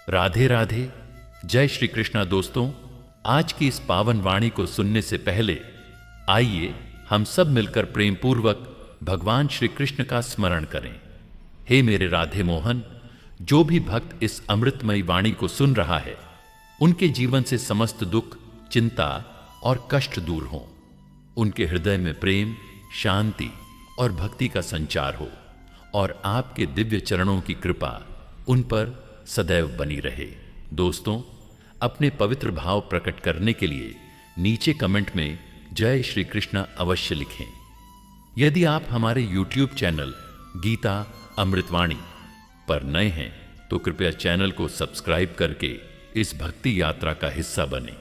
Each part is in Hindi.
राधे राधे। जय श्री कृष्णा। दोस्तों, आज की इस पावन वाणी को सुनने से पहले आइए हम सब मिलकर प्रेम पूर्वक भगवान श्री कृष्ण का स्मरण करें। हे मेरे राधे मोहन, जो भी भक्त इस अमृतमयी वाणी को सुन रहा है, उनके जीवन से समस्त दुख, चिंता और कष्ट दूर हों। उनके हृदय में प्रेम, शांति और भक्ति का संचार हो और आपके दिव्य चरणों की कृपा उन पर सदैव बनी रहे। दोस्तों, अपने पवित्र भाव प्रकट करने के लिए नीचे कमेंट में जय श्री कृष्ण अवश्य लिखें। यदि आप हमारे YouTube चैनल गीता अमृतवाणी पर नए हैं तो कृपया चैनल को सब्सक्राइब करके इस भक्ति यात्रा का हिस्सा बने,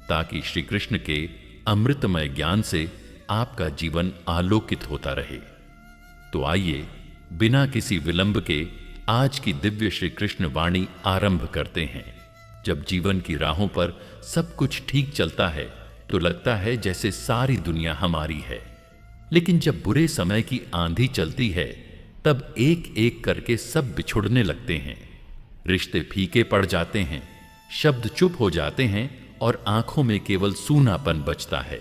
ताकि श्री कृष्ण के अमृतमय ज्ञान से आपका जीवन आलोकित होता रहे। तो आइए बिना किसी विलंब के आज की दिव्य श्री कृष्ण वाणी आरंभ करते हैं। जब जीवन की राहों पर सब कुछ ठीक चलता है तो लगता है जैसे सारी दुनिया हमारी है, लेकिन जब बुरे समय की आंधी चलती है तब एक एक करके सब बिछुड़ने लगते हैं। रिश्ते फीके पड़ जाते हैं, शब्द चुप हो जाते हैं और आंखों में केवल सूनापन बचता है।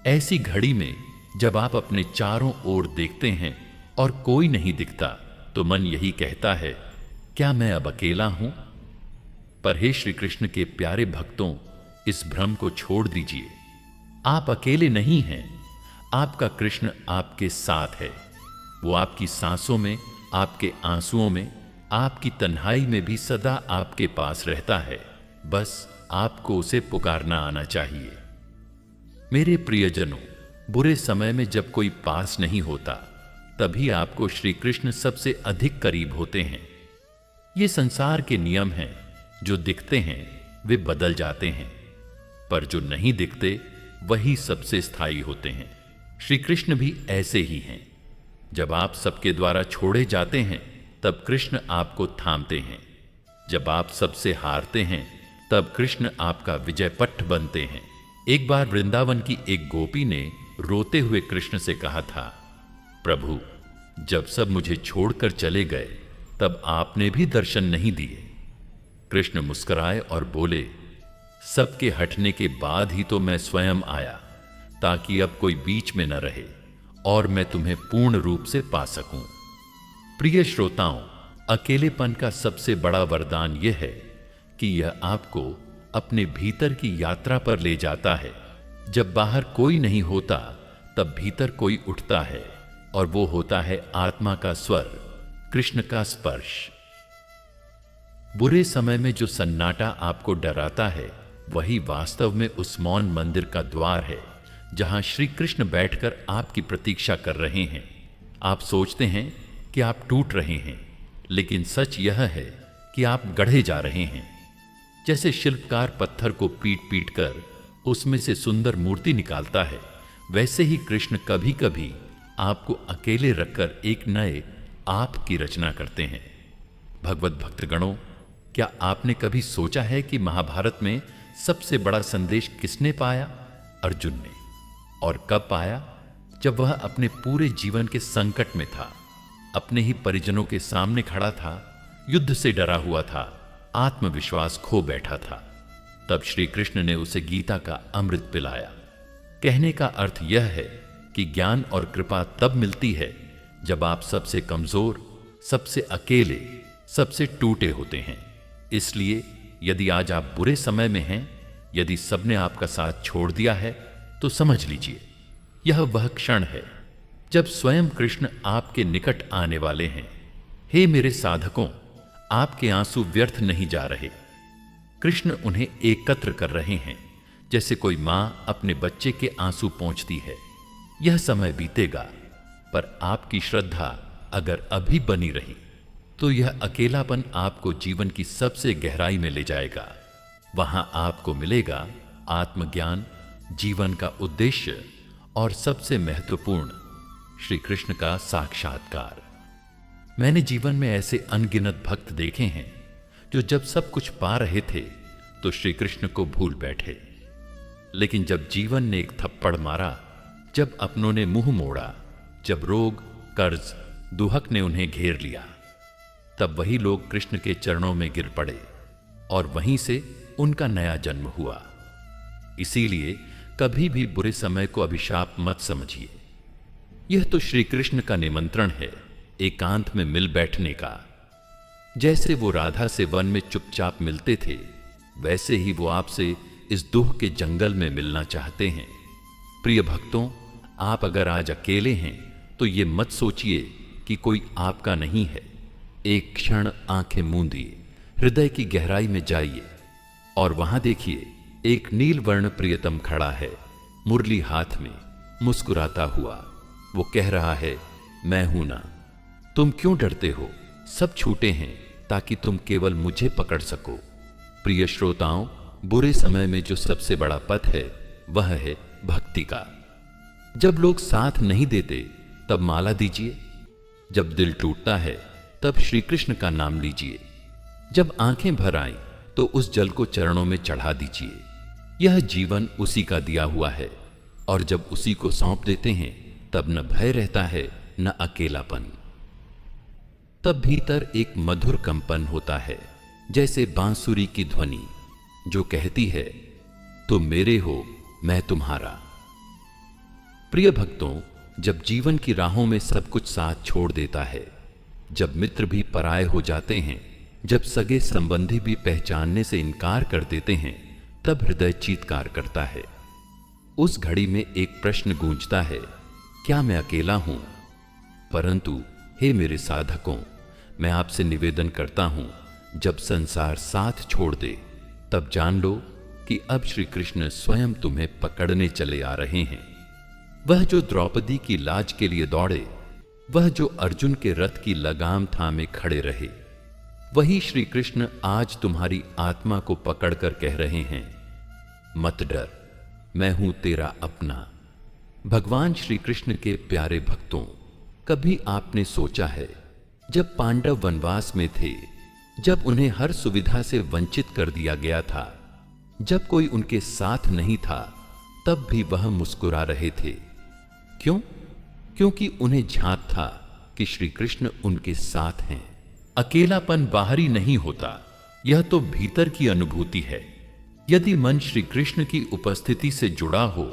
ऐसी घड़ी में जब आप अपने चारों ओर देखते हैं और कोई नहीं दिखता तो मन यही कहता है, क्या मैं अब अकेला हूं? पर हे श्री कृष्ण के प्यारे भक्तों, इस भ्रम को छोड़ दीजिए। आप अकेले नहीं हैं। आपका कृष्ण आपके साथ है। वो आपकी सांसों में, आपके आंसुओं में, आपकी तन्हाई में भी सदा आपके पास रहता है। बस आपको उसे पुकारना आना चाहिए। मेरे प्रियजनों, बुरे समय में जब कोई पास नहीं होता तभी आपको श्री कृष्ण सबसे अधिक करीब होते हैं। ये संसार के नियम हैं। जो दिखते हैं वे बदल जाते हैं, पर जो नहीं दिखते वही सबसे स्थायी होते हैं। श्री कृष्ण भी ऐसे ही हैं। जब आप सबके द्वारा छोड़े जाते हैं तब कृष्ण आपको थामते हैं। जब आप सबसे हारते हैं तब कृष्ण आपका विजय पट्ट बनते हैं। एक बार वृंदावन की एक गोपी ने रोते हुए कृष्ण से कहा था, प्रभु, जब सब मुझे छोड़कर चले गए तब आपने भी दर्शन नहीं दिए। कृष्ण मुस्कुराए और बोले, सबके हटने के बाद ही तो मैं स्वयं आया, ताकि अब कोई बीच में न रहे और मैं तुम्हें पूर्ण रूप से पा सकूं। प्रिय श्रोताओं, अकेलेपन का सबसे बड़ा वरदान यह है कि यह आपको अपने भीतर की यात्रा पर ले जाता है। जब बाहर कोई नहीं होता तब भीतर कोई उठता है, और वो होता है आत्मा का स्वर, कृष्ण का स्पर्श। बुरे समय में जो सन्नाटा आपको डराता है वही वास्तव में उस मौन मंदिर का द्वार है, जहां श्री कृष्ण बैठकर आपकी प्रतीक्षा कर रहे हैं। आप सोचते हैं कि आप टूट रहे हैं, लेकिन सच यह है कि आप गढ़े जा रहे हैं। जैसे शिल्पकार पत्थर को पीट पीट कर उसमें से सुंदर मूर्ति निकालता है, वैसे ही कृष्ण कभी कभी आपको अकेले रखकर एक नए आप की रचना करते हैं। भगवत भक्तगणों, क्या आपने कभी सोचा है कि महाभारत में सबसे बड़ा संदेश किसने पाया? अर्जुन ने। और कब पाया? जब वह अपने पूरे जीवन के संकट में था, अपने ही परिजनों के सामने खड़ा था, युद्ध से डरा हुआ था, आत्मविश्वास खो बैठा था। तब श्री कृष्ण ने उसे गीता का अमृत पिलाया। कहने का अर्थ यह है कि ज्ञान और कृपा तब मिलती है जब आप सबसे कमजोर, सबसे अकेले, सबसे टूटे होते हैं। इसलिए यदि आज आप बुरे समय में हैं, यदि सबने आपका साथ छोड़ दिया है, तो समझ लीजिए यह वह क्षण है जब स्वयं कृष्ण आपके निकट आने वाले हैं। हे मेरे साधकों, आपके आंसू व्यर्थ नहीं जा रहे। कृष्ण उन्हें एकत्र कर रहे हैं, जैसे कोई मां अपने बच्चे के आंसू पोंछती है। यह समय बीतेगा, पर आपकी श्रद्धा अगर अभी बनी रही तो यह अकेलापन आपको जीवन की सबसे गहराई में ले जाएगा। वहां आपको मिलेगा आत्मज्ञान, जीवन का उद्देश्य और सबसे महत्वपूर्ण श्री कृष्ण का साक्षात्कार। मैंने जीवन में ऐसे अनगिनत भक्त देखे हैं जो जब सब कुछ पा रहे थे तो श्री कृष्ण को भूल बैठे, लेकिन जब जीवन ने एक थप्पड़ मारा, जब अपनों ने मुंह मोड़ा, जब रोग, कर्ज, दुहक ने उन्हें घेर लिया, तब वही लोग कृष्ण के चरणों में गिर पड़े। और वहीं से उनका नया जन्म हुआ। इसीलिए कभी भी बुरे समय को अभिशाप मत समझिए। यह तो श्री कृष्ण का निमंत्रण है एकांत में मिल बैठने का। जैसे वो राधा से वन में चुपचाप मिलते थे, वैसे ही वो आपसे इस दुख के जंगल में मिलना चाहते हैं। प्रिय भक्तों, आप अगर आज अकेले हैं तो ये मत सोचिए कि कोई आपका नहीं है। एक क्षण आंखें मूंदिए, हृदय की गहराई में जाइए और वहां देखिए एक नील वर्ण प्रियतम खड़ा है, मुरली हाथ में, मुस्कुराता हुआ। वो कह रहा है, मैं हूं ना, तुम क्यों डरते हो? सब छूटे हैं ताकि तुम केवल मुझे पकड़ सको। प्रिय श्रोताओं, बुरे समय में जो सबसे बड़ा पथ है वह है भक्ति का। जब लोग साथ नहीं देते तब माला दीजिए, जब दिल टूटता है तब श्री कृष्ण का नाम लीजिए, जब आंखें भर आईं तो उस जल को चरणों में चढ़ा दीजिए। यह जीवन उसी का दिया हुआ है और जब उसी को सौंप देते हैं तब न भय रहता है न अकेलापन। तब भीतर एक मधुर कंपन होता है, जैसे बांसुरी की ध्वनि जो कहती है, तुम मेरे हो, मैं तुम्हारा। प्रिय भक्तों, जब जीवन की राहों में सब कुछ साथ छोड़ देता है, जब मित्र भी पराये हो जाते हैं, जब सगे संबंधी भी पहचानने से इनकार कर देते हैं, तब हृदय चीत्कार करता है। उस घड़ी में एक प्रश्न गूंजता है, क्या मैं अकेला हूं? परंतु हे मेरे साधकों, मैं आपसे निवेदन करता हूं, जब संसार साथ छोड़ दे तब जान लो कि अब श्री कृष्ण स्वयं तुम्हें पकड़ने चले आ रहे हैं। वह जो द्रौपदी की लाज के लिए दौड़े, वह जो अर्जुन के रथ की लगाम थामे खड़े रहे, वही श्री कृष्ण आज तुम्हारी आत्मा को पकड़कर कह रहे हैं, मत डर, मैं हूं तेरा अपना। भगवान श्री कृष्ण के प्यारे भक्तों, कभी आपने सोचा है, जब पांडव वनवास में थे, जब उन्हें हर सुविधा से वंचित कर दिया गया था, जब कोई उनके साथ नहीं था, तब भी वह मुस्कुरा रहे थे। क्यों? क्योंकि उन्हें झांक था कि श्री कृष्ण उनके साथ हैं। अकेलापन बाहरी नहीं होता, यह तो भीतर की अनुभूति है। यदि मन श्री कृष्ण की उपस्थिति से जुड़ा हो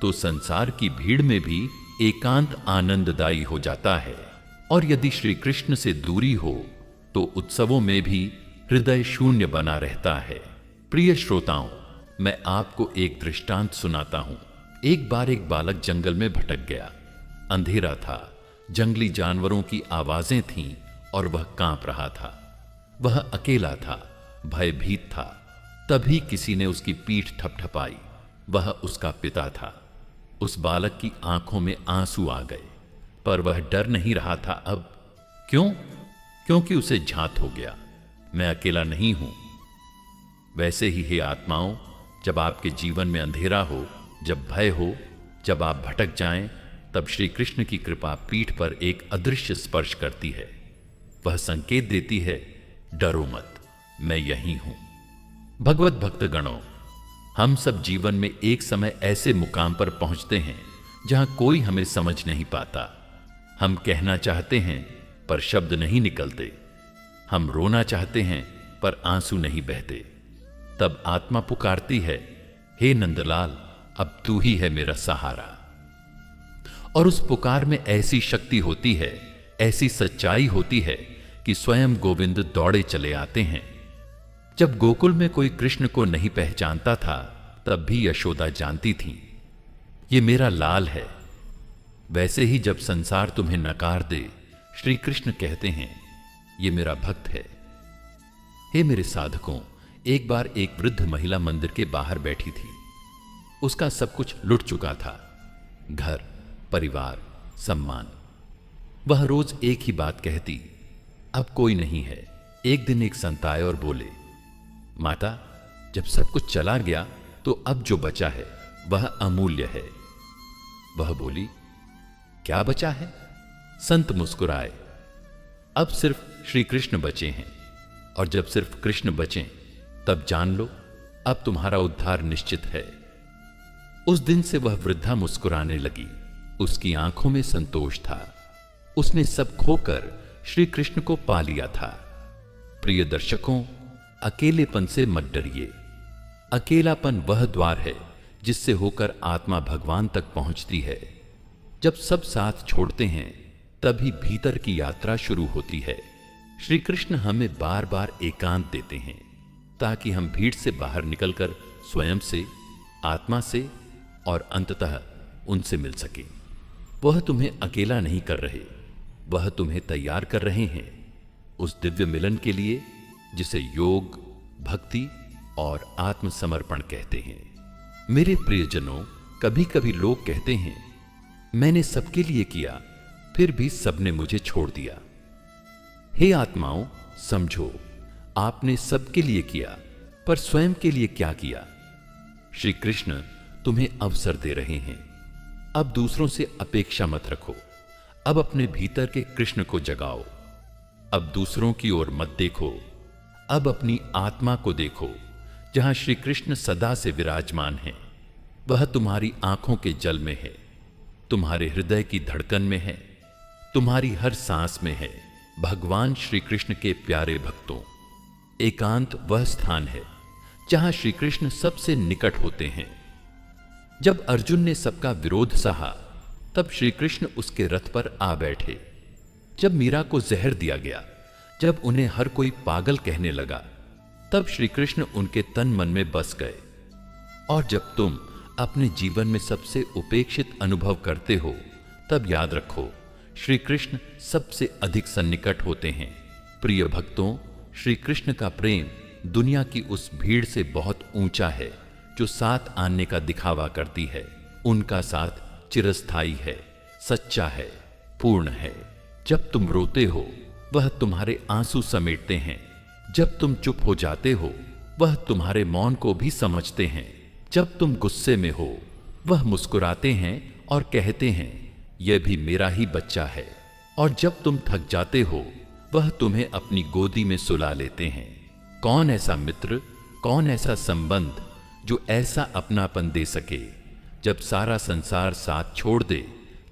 तो संसार की भीड़ में भी एकांत आनंददायी हो जाता है, और यदि श्री कृष्ण से दूरी हो तो उत्सवों में भी हृदय शून्य बना रहता है। प्रिय श्रोताओं, मैं आपको एक दृष्टांत सुनाता हूं। एक बार एक बालक जंगल में भटक गया। अंधेरा था, जंगली जानवरों की आवाजें थीं और वह कांप रहा था। वह अकेला था, भयभीत था। तभी किसी ने उसकी पीठ थपथपाई। वह उसका पिता था। उस बालक की आंखों में आंसू आ गए, पर वह डर नहीं रहा था अब। क्यों? क्योंकि उसे झांत हो गया, मैं अकेला नहीं हूं। वैसे ही हे आत्माओं, जब आपके जीवन में अंधेरा हो, जब भय हो, जब आप भटक जाएं, तब श्री कृष्ण की कृपा पीठ पर एक अदृश्य स्पर्श करती है। वह संकेत देती है, डरो मत, मैं यहीं हूं। भगवत भक्त गणों, हम सब जीवन में एक समय ऐसे मुकाम पर पहुंचते हैं जहां कोई हमें समझ नहीं पाता। हम कहना चाहते हैं पर शब्द नहीं निकलते। हम रोना चाहते हैं पर आंसू नहीं बहते। तब आत्मा पुकारती है, हे नंदलाल, अब तू ही है मेरा सहारा। और उस पुकार में ऐसी शक्ति होती है, ऐसी सच्चाई होती है कि स्वयं गोविंद दौड़े चले आते हैं। जब गोकुल में कोई कृष्ण को नहीं पहचानता था, तब भी यशोदा जानती थी, ये मेरा लाल है। वैसे ही जब संसार तुम्हें नकार दे, श्री कृष्ण कहते हैं, ये मेरा भक्त है। हे मेरे साधकों, एक बार एक वृद्ध महिला मंदिर के बाहर बैठी थी। उसका सब कुछ लुट चुका था, घर, परिवार, सम्मान। वह रोज एक ही बात कहती, अब कोई नहीं है। एक दिन एक संत आए और बोले, माता, जब सब कुछ चला गया तो अब जो बचा है वह अमूल्य है। वह बोली, क्या बचा है? संत मुस्कुराए, अब सिर्फ श्री कृष्ण बचे हैं, और जब सिर्फ कृष्ण बचें तब जान लो अब तुम्हारा उद्धार निश्चित है। उस दिन से वह वृद्धा मुस्कुराने लगी। उसकी आंखों में संतोष था। उसने सब खोकर श्री कृष्ण को पा लिया था। प्रिय दर्शकों, अकेलेपन से मत डरिए। अकेलापन वह द्वार है जिससे होकर आत्मा भगवान तक पहुंचती है। जब सब साथ छोड़ते हैं तभी भीतर की यात्रा शुरू होती है। श्री कृष्ण हमें बार बार एकांत देते हैं ताकि हम भीड़ से बाहर निकलकर स्वयं से, आत्मा से और अंततः उनसे मिल सके। वह तुम्हें अकेला नहीं कर रहे, वह तुम्हें तैयार कर रहे हैं उस दिव्य मिलन के लिए जिसे योग, भक्ति और आत्मसमर्पण कहते हैं। मेरे प्रियजनों, कभी कभी लोग कहते हैं मैंने सबके लिए किया फिर भी सबने मुझे छोड़ दिया। हे आत्माओं, समझो, आपने सबके लिए किया पर स्वयं के लिए क्या किया? श्री कृष्ण तुम्हें अवसर दे रहे हैं। अब दूसरों से अपेक्षा मत रखो। अब अपने भीतर के कृष्ण को जगाओ। अब दूसरों की ओर मत देखो। अब अपनी आत्मा को देखो जहां श्री कृष्ण सदा से विराजमान है। वह तुम्हारी आंखों के जल में है, तुम्हारे हृदय की धड़कन में है, तुम्हारी हर सांस में है। भगवान श्री कृष्ण के प्यारे भक्तों, एकांत वह स्थान है जहां श्री कृष्ण सबसे निकट होते हैं। जब अर्जुन ने सबका विरोध सहा तब श्री कृष्ण उसके रथ पर आ बैठे। जब मीरा को जहर दिया गया, जब उन्हें हर कोई पागल कहने लगा, तब श्री कृष्ण उनके तन मन में बस गए। और जब तुम अपने जीवन में सबसे उपेक्षित अनुभव करते हो तब याद रखो श्री कृष्ण सबसे अधिक सन्निकट होते हैं। प्रिय भक्तों, श्री कृष्ण का प्रेम दुनिया की उस भीड़ से बहुत ऊंचा है जो साथ आने का दिखावा करती है। उनका साथ चिरस्थायी है, सच्चा है, पूर्ण है। जब तुम रोते हो वह तुम्हारे आंसू समेटते हैं। जब तुम चुप हो जाते हो वह तुम्हारे मौन को भी समझते हैं। जब तुम गुस्से में हो वह मुस्कुराते हैं और कहते हैं यह भी मेरा ही बच्चा है। और जब तुम थक जाते हो वह तुम्हें अपनी गोदी में सुला लेते हैं। कौन ऐसा मित्र, कौन ऐसा संबंध जो ऐसा अपनापन दे सके? जब सारा संसार साथ छोड़ दे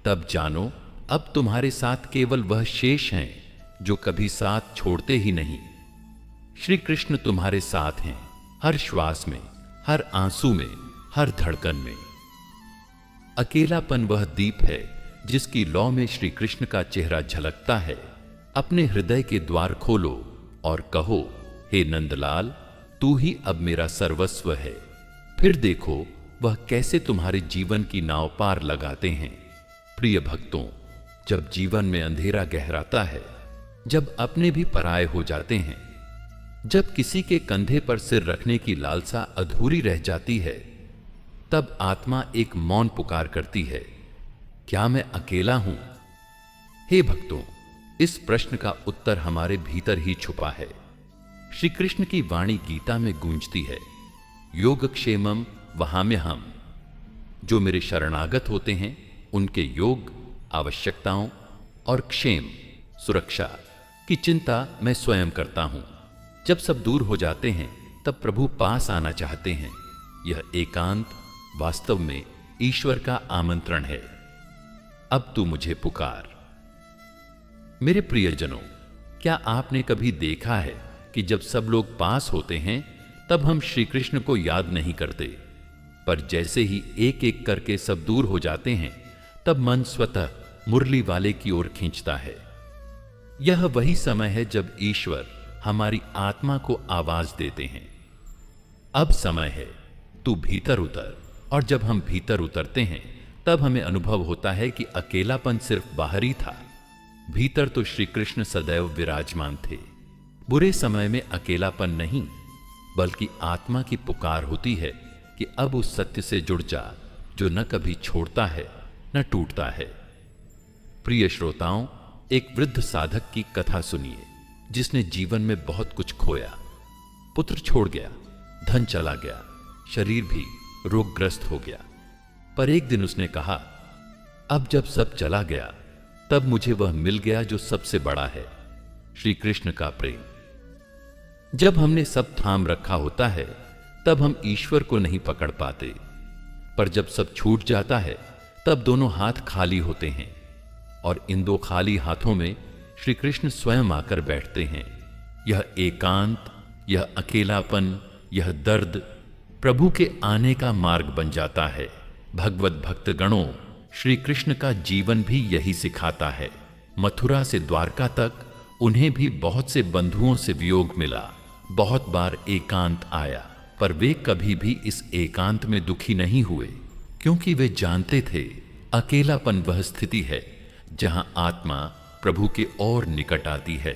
तब जानो अब तुम्हारे साथ केवल वह शेष हैं जो कभी साथ छोड़ते ही नहीं। श्री कृष्ण तुम्हारे साथ हैं, हर श्वास में, हर आंसू में, हर धड़कन में। अकेलापन वह दीप है जिसकी लौ में श्री कृष्ण का चेहरा झलकता है। अपने हृदय के द्वार खोलो और कहो, हे नंदलाल, तू ही अब मेरा सर्वस्व है। फिर देखो वह कैसे तुम्हारे जीवन की नाव पार लगाते हैं। प्रिय भक्तों, जब जीवन में अंधेरा गहराता है, जब अपने भी पराये हो जाते हैं, जब किसी के कंधे पर सिर रखने की लालसा अधूरी रह जाती है, तब आत्मा एक मौन पुकार करती है, क्या मैं अकेला हूं? हे भक्तों, इस प्रश्न का उत्तर हमारे भीतर ही छुपा है। श्री कृष्ण की वाणी गीता में गूंजती है, योगक्षेमम वहाम्यहम्। जो मेरे शरणागत होते हैं उनके योग, आवश्यकताओं और क्षेम, सुरक्षा की चिंता मैं स्वयं करता हूं। जब सब दूर हो जाते हैं तब प्रभु पास आना चाहते हैं। यह एकांत वास्तव में ईश्वर का आमंत्रण है। अब तू मुझे पुकार। मेरे प्रियजनों, क्या आपने कभी देखा है कि जब सब लोग पास होते हैं तब हम श्री कृष्ण को याद नहीं करते, पर जैसे ही एक एक करके सब दूर हो जाते हैं तब मन स्वतः मुरली वाले की ओर खींचता है। यह वही समय है जब ईश्वर हमारी आत्मा को आवाज देते हैं, अब समय है, तू भीतर उतर। और जब हम भीतर उतरते हैं तब हमें अनुभव होता है कि अकेलापन सिर्फ बाहरी था, भीतर तो श्री कृष्ण सदैव विराजमान थे। बुरे समय में अकेलापन नहीं, बल्कि आत्मा की पुकार होती है कि अब उस सत्य से जुड़ जा जो न कभी छोड़ता है न टूटता है। प्रिय श्रोताओं, एक वृद्ध साधक की कथा सुनिए जिसने जीवन में बहुत कुछ खोया। पुत्र छोड़ गया, धन चला गया, शरीर भी रोगग्रस्त हो गया। पर एक दिन उसने कहा, अब जब सब चला गया तब मुझे वह मिल गया जो सबसे बड़ा है, श्री कृष्ण का प्रेम। जब हमने सब थाम रखा होता है तब हम ईश्वर को नहीं पकड़ पाते, पर जब सब छूट जाता है तब दोनों हाथ खाली होते हैं और इन दो खाली हाथों में श्री कृष्ण स्वयं आकर बैठते हैं। यह एकांत, यह अकेलापन, यह दर्द प्रभु के आने का मार्ग बन जाता है। भगवत भक्त गणों, श्री कृष्ण का जीवन भी यही सिखाता है। मथुरा से द्वारका तक उन्हें भी बहुत से बंधुओं से वियोग मिला, बहुत बार एकांत आया, पर वे कभी भी इस एकांत में दुखी नहीं हुए, क्योंकि वे जानते थे अकेलापन वह स्थिति है जहां आत्मा प्रभु के और निकट आती है,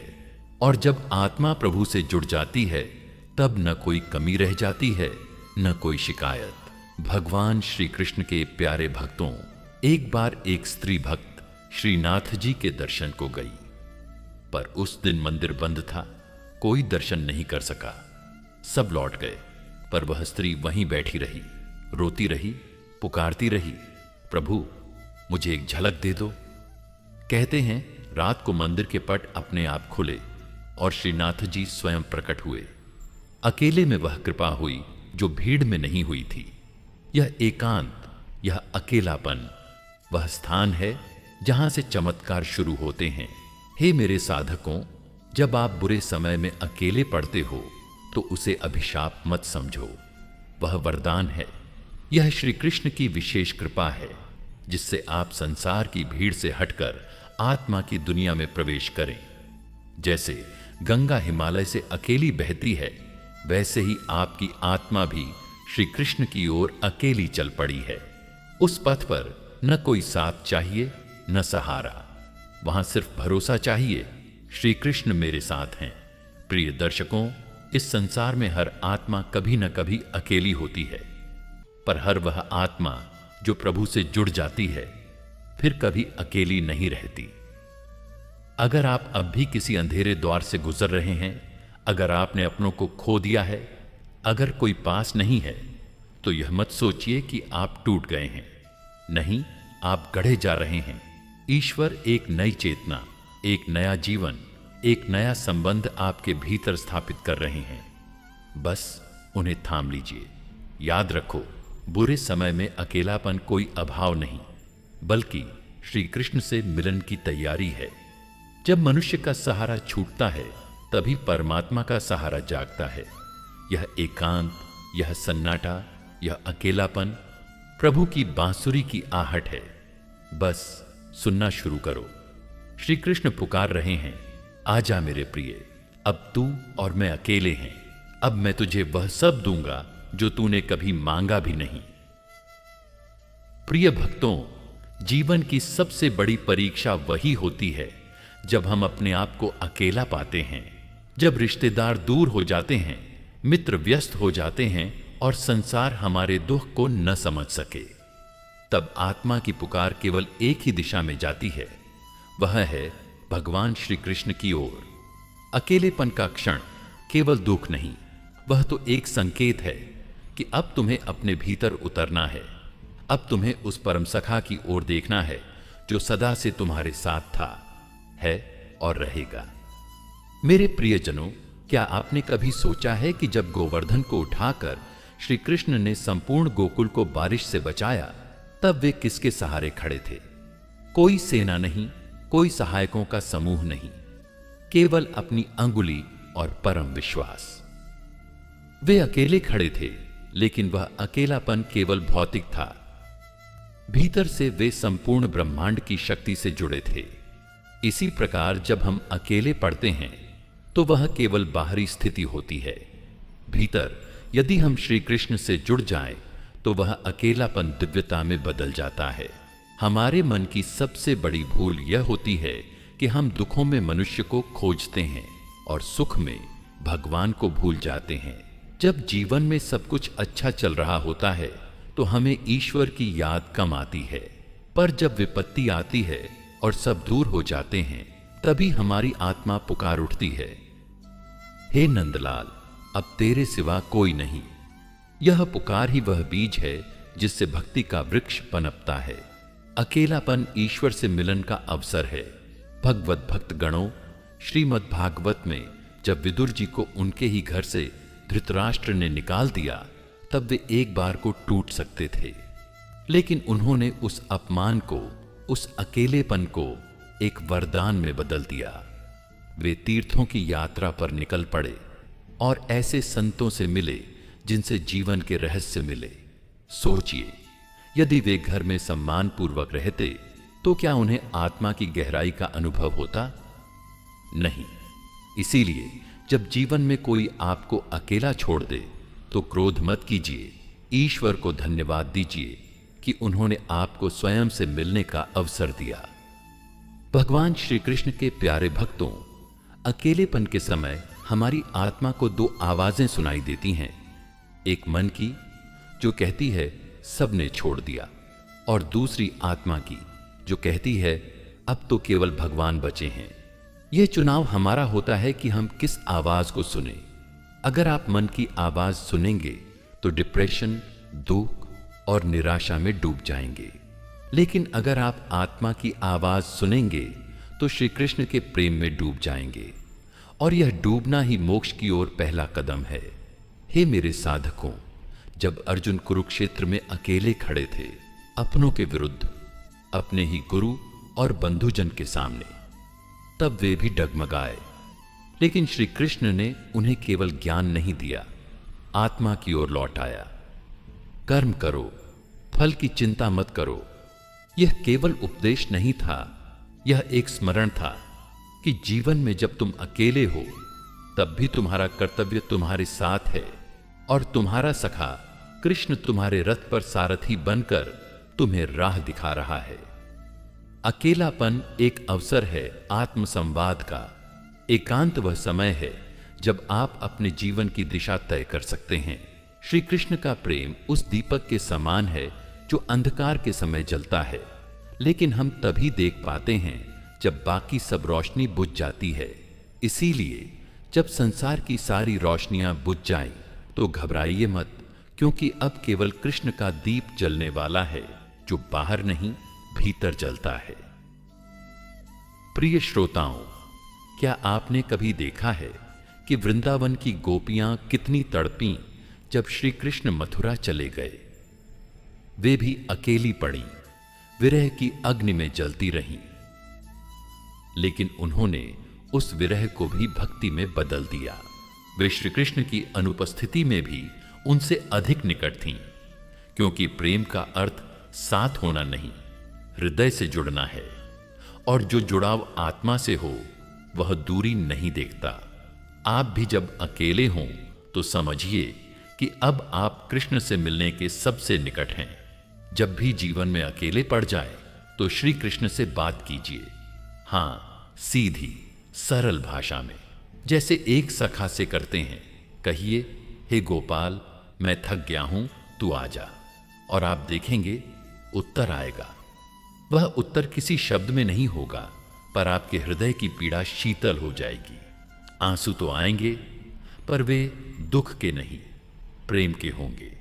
और जब आत्मा प्रभु से जुड़ जाती है तब न कोई कमी रह जाती है, न कोई शिकायत। भगवान श्री कृष्ण के प्यारे भक्तों, एक बार एक स्त्री भक्त श्रीनाथ जी के दर्शन को गई, पर उस दिन मंदिर बंद था, कोई दर्शन नहीं कर सका। सब लौट गए, पर वह स्त्री वहीं बैठी रही, रोती रही, पुकारती रही, प्रभु मुझे एक झलक दे दो। कहते हैं रात को मंदिर के पट अपने आप खुले और श्रीनाथ जी स्वयं प्रकट हुए। अकेले में वह कृपा हुई जो भीड़ में नहीं हुई थी। यह एकांत, यह अकेलापन वह स्थान है जहां से चमत्कार शुरू होते हैं। हे मेरे साधकों, जब आप बुरे समय में अकेले पड़ते हो तो उसे अभिशाप मत समझो, वह वरदान है। यह श्री कृष्ण की विशेष कृपा है जिससे आप संसार की भीड़ से हटकर आत्मा की दुनिया में प्रवेश करें। जैसे गंगा हिमालय से अकेली बहती है, वैसे ही आपकी आत्मा भी श्री कृष्ण की ओर अकेली चल पड़ी है। उस पथ पर न कोई साथ चाहिए, न सहारा, वहां सिर्फ भरोसा चाहिए, श्री कृष्ण मेरे साथ हैं। प्रिय दर्शकों, इस संसार में हर आत्मा कभी न कभी अकेली होती है, पर हर वह आत्मा जो प्रभु से जुड़ जाती है फिर कभी अकेली नहीं रहती। अगर आप अब भी किसी अंधेरे द्वार से गुजर रहे हैं, अगर आपने अपनों को खो दिया है, अगर कोई पास नहीं है, तो यह मत सोचिए कि आप टूट गए हैं। नहीं, आप गढ़े जा रहे हैं। ईश्वर एक नई चेतना, एक नया जीवन, एक नया संबंध आपके भीतर स्थापित कर रहे हैं। बस उन्हें थाम लीजिए। याद रखो, बुरे समय में अकेलापन कोई अभाव नहीं, बल्कि श्री कृष्ण से मिलन की तैयारी है। जब मनुष्य का सहारा छूटता है तभी परमात्मा का सहारा जागता है। यह एकांत, यह सन्नाटा, यह अकेलापन प्रभु की बांसुरी की आहट है। बस सुनना शुरू करो। श्री कृष्ण पुकार रहे हैं, आजा मेरे प्रिय, अब तू और मैं अकेले हैं। अब मैं तुझे वह सब दूंगा जो तूने कभी मांगा भी नहीं। प्रिय भक्तों, जीवन की सबसे बड़ी परीक्षा वही होती है जब हम अपने आप को अकेला पाते हैं, जब रिश्तेदार दूर हो जाते हैं, मित्र व्यस्त हो जाते हैं और संसार हमारे दुख को न समझ सके। तब आत्मा की पुकार केवल एक ही दिशा में जाती है, वह है भगवान श्री कृष्ण की ओर। अकेलेपन का क्षण केवल दुख नहीं, वह तो एक संकेत है कि अब तुम्हें अपने भीतर उतरना है। अब तुम्हें उस परम सखा की ओर देखना है जो सदा से तुम्हारे साथ था, है और रहेगा। मेरे प्रियजनों, क्या आपने कभी सोचा है कि जब गोवर्धन को उठाकर श्री कृष्ण ने संपूर्ण गोकुल को बारिश से बचाया, तब वे किसके सहारे खड़े थे? कोई सेना नहीं, कोई सहायकों का समूह नहीं, केवल अपनी अंगुली और परम विश्वास। वे अकेले खड़े थे, लेकिन वह अकेलापन केवल भौतिक था। भीतर से वे संपूर्ण ब्रह्मांड की शक्ति से जुड़े थे। इसी प्रकार जब हम अकेले पड़ते हैं तो वह केवल बाहरी स्थिति होती है। भीतर यदि हम श्री कृष्ण से जुड़ जाएं, तो वह अकेलापन दिव्यता में बदल जाता है। हमारे मन की सबसे बड़ी भूल यह होती है कि हम दुखों में मनुष्य को खोजते हैं और सुख में भगवान को भूल जाते हैं। जब जीवन में सब कुछ अच्छा चल रहा होता है तो हमें ईश्वर की याद कम आती है, पर जब विपत्ति आती है और सब दूर हो जाते हैं, तभी हमारी आत्मा पुकार उठती है, हे नंदलाल, अब तेरे सिवा कोई नहीं। यह पुकार ही वह बीज है जिससे भक्ति का वृक्ष पनपता है। अकेलापन ईश्वर से मिलन का अवसर है। भगवत भक्त गणों, श्रीमद् भागवत में जब विदुर जी को उनके ही घर से धृतराष्ट्र ने निकाल दिया, तब वे एक बार को टूट सकते थे, लेकिन उन्होंने उस अपमान को, उस अकेलेपन को एक वरदान में बदल दिया। वे तीर्थों की यात्रा पर निकल पड़े। और ऐसे संतों से मिले जिनसे जीवन के रहस्य मिले। सोचिए, यदि वे घर में सम्मान पूर्वक रहते तो क्या उन्हें आत्मा की गहराई का अनुभव होता? नहीं। इसीलिए जब जीवन में कोई आपको अकेला छोड़ दे तो क्रोध मत कीजिए, ईश्वर को धन्यवाद दीजिए कि उन्होंने आपको स्वयं से मिलने का अवसर दिया। भगवान श्री कृष्ण के प्यारे भक्तों, अकेलेपन के समय हमारी आत्मा को दो आवाजें सुनाई देती हैं। एक मन की जो कहती है सबने छोड़ दिया, और दूसरी आत्मा की जो कहती है अब तो केवल भगवान बचे हैं। यह चुनाव हमारा होता है कि हम किस आवाज को सुने। अगर आप मन की आवाज सुनेंगे तो डिप्रेशन, दुख और निराशा में डूब जाएंगे। लेकिन अगर आप आत्मा की आवाज सुनेंगे तो श्री कृष्ण के प्रेम में डूब जाएंगे, और यह डूबना ही मोक्ष की ओर पहला कदम है। हे मेरे साधकों, जब अर्जुन कुरुक्षेत्र में अकेले खड़े थे अपनों के विरुद्ध, अपने ही गुरु और बंधुजन के सामने, तब वे भी डगमगाए। लेकिन श्री कृष्ण ने उन्हें केवल ज्ञान नहीं दिया, आत्मा की ओर लौटाया। कर्म करो, फल की चिंता मत करो। यह केवल उपदेश नहीं था, यह एक स्मरण था कि जीवन में जब तुम अकेले हो तब भी तुम्हारा कर्तव्य तुम्हारे साथ है, और तुम्हारा सखा कृष्ण तुम्हारे रथ पर सारथी बनकर तुम्हें राह दिखा रहा है। अकेलापन एक अवसर है आत्मसंवाद का। एकांत वह समय है जब आप अपने जीवन की दिशा तय कर सकते हैं। श्री कृष्ण का प्रेम उस दीपक के समान है जो अंधकार के समय जलता है, लेकिन हम तभी देख पाते हैं जब बाकी सब रोशनी बुझ जाती है। इसीलिए जब संसार की सारी रोशनियां बुझ जाएं तो घबराइए मत, क्योंकि अब केवल कृष्ण का दीप जलने वाला है जो बाहर नहीं भीतर जलता है। प्रिय श्रोताओं, क्या आपने कभी देखा है कि वृंदावन की गोपियां कितनी तड़पीं जब श्री कृष्ण मथुरा चले गए? वे भी अकेली पड़ी, विरह की अग्नि में जलती रहीं, लेकिन उन्होंने उस विरह को भी भक्ति में बदल दिया। वे श्री कृष्ण की अनुपस्थिति में भी उनसे अधिक निकट थीं, क्योंकि प्रेम का अर्थ साथ होना नहीं, हृदय से जुड़ना है, और जो जुड़ाव आत्मा से हो वह दूरी नहीं देखता। आप भी जब अकेले हों तो समझिए कि अब आप कृष्ण से मिलने के सबसे निकट हैं। जब भी जीवन में अकेले पड़ जाए तो श्री कृष्ण से बात कीजिए। हां, सीधी सरल भाषा में, जैसे एक सखा से करते हैं। कहिए, हे गोपाल, मैं थक गया हूं, तू आ जा, और आप देखेंगे उत्तर आएगा। वह उत्तर किसी शब्द में नहीं होगा, पर आपके हृदय की पीड़ा शीतल हो जाएगी। आंसू तो आएंगे, पर वे दुख के नहीं, प्रेम के होंगे।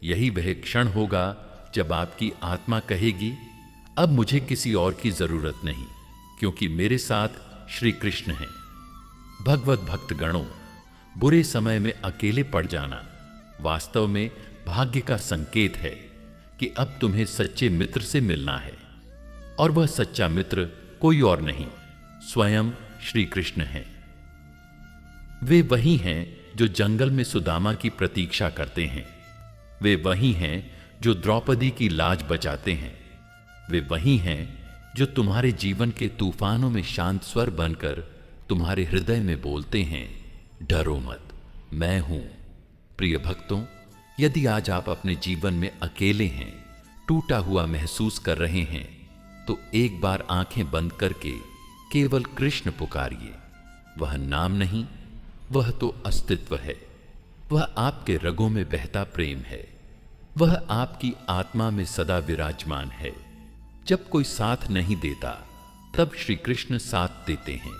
यही वह क्षण होगा जब आपकी आत्मा कहेगी, अब मुझे किसी और की जरूरत नहीं, क्योंकि मेरे साथ श्री कृष्ण हैं। भगवत भक्त गणों, बुरे समय में अकेले पड़ जाना वास्तव में भाग्य का संकेत है कि अब तुम्हें सच्चे मित्र से मिलना है, और वह सच्चा मित्र कोई और नहीं, स्वयं श्री कृष्ण हैं। वे वही हैं जो जंगल में सुदामा की प्रतीक्षा करते हैं। वे वही हैं जो द्रौपदी की लाज बचाते हैं। वे वही हैं जो तुम्हारे जीवन के तूफानों में शांत स्वर बनकर तुम्हारे हृदय में बोलते हैं, डरो मत, मैं हूं। प्रिय भक्तों, यदि आज आप अपने जीवन में अकेले हैं, टूटा हुआ महसूस कर रहे हैं, तो एक बार आंखें बंद करके केवल कृष्ण पुकारिए। वह नाम नहीं, वह तो अस्तित्व है। वह आपके रगों में बहता प्रेम है। वह आपकी आत्मा में सदा विराजमान है। जब कोई साथ नहीं देता, तब श्री कृष्ण साथ देते हैं।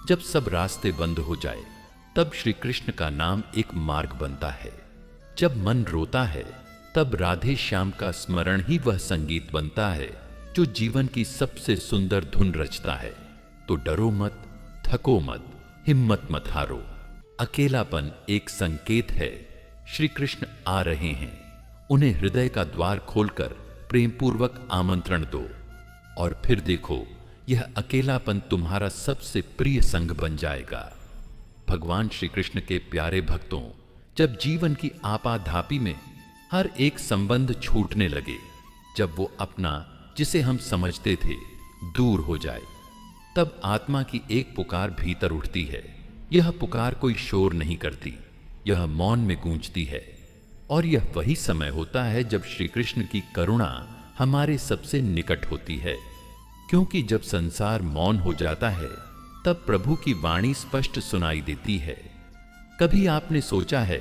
जब सब रास्ते बंद हो जाए, तब श्री कृष्ण का नाम एक मार्ग बनता है। जब मन रोता है, तब राधे श्याम का स्मरण ही वह संगीत बनता है जो जीवन की सबसे सुंदर धुन रचता है। तो डरो मत, थको मत, हिम्मत मत हारो। अकेलापन एक संकेत है, श्री कृष्ण आ रहे हैं। उन्हें हृदय का द्वार खोलकर प्रेम पूर्वक आमंत्रण दो, और फिर देखो, यह अकेलापन तुम्हारा सबसे प्रिय संग बन जाएगा। भगवान श्री कृष्ण के प्यारे भक्तों, जब जीवन की आपाधापी में हर एक संबंध छूटने लगे, जब वो अपना जिसे हम समझते थे दूर हो जाए, तब आत्मा की एक पुकार भीतर उठती है। यह पुकार कोई शोर नहीं करती, यह मौन में गूंजती है। और यह वही समय होता है जब श्री कृष्ण की करुणा हमारे सबसे निकट होती है, क्योंकि जब संसार मौन हो जाता है तब प्रभु की वाणी स्पष्ट सुनाई देती है। कभी आपने सोचा है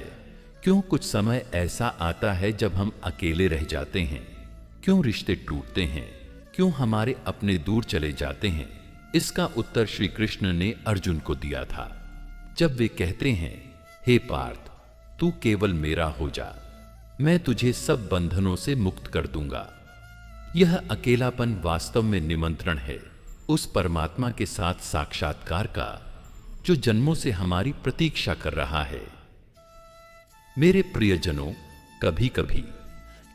क्यों कुछ समय ऐसा आता है जब हम अकेले रह जाते हैं? क्यों रिश्ते टूटते हैं? क्यों हमारे अपने दूर चले जाते हैं? इसका उत्तर श्री कृष्ण ने अर्जुन को दिया था, जब वे कहते हैं, हे पार्थ, तू केवल मेरा हो जा, मैं तुझे सब बंधनों से मुक्त कर दूंगा। यह अकेलापन वास्तव में निमंत्रण है उस परमात्मा के साथ साक्षात्कार का, जो जन्मों से हमारी प्रतीक्षा कर रहा है। मेरे प्रियजनों, कभी कभी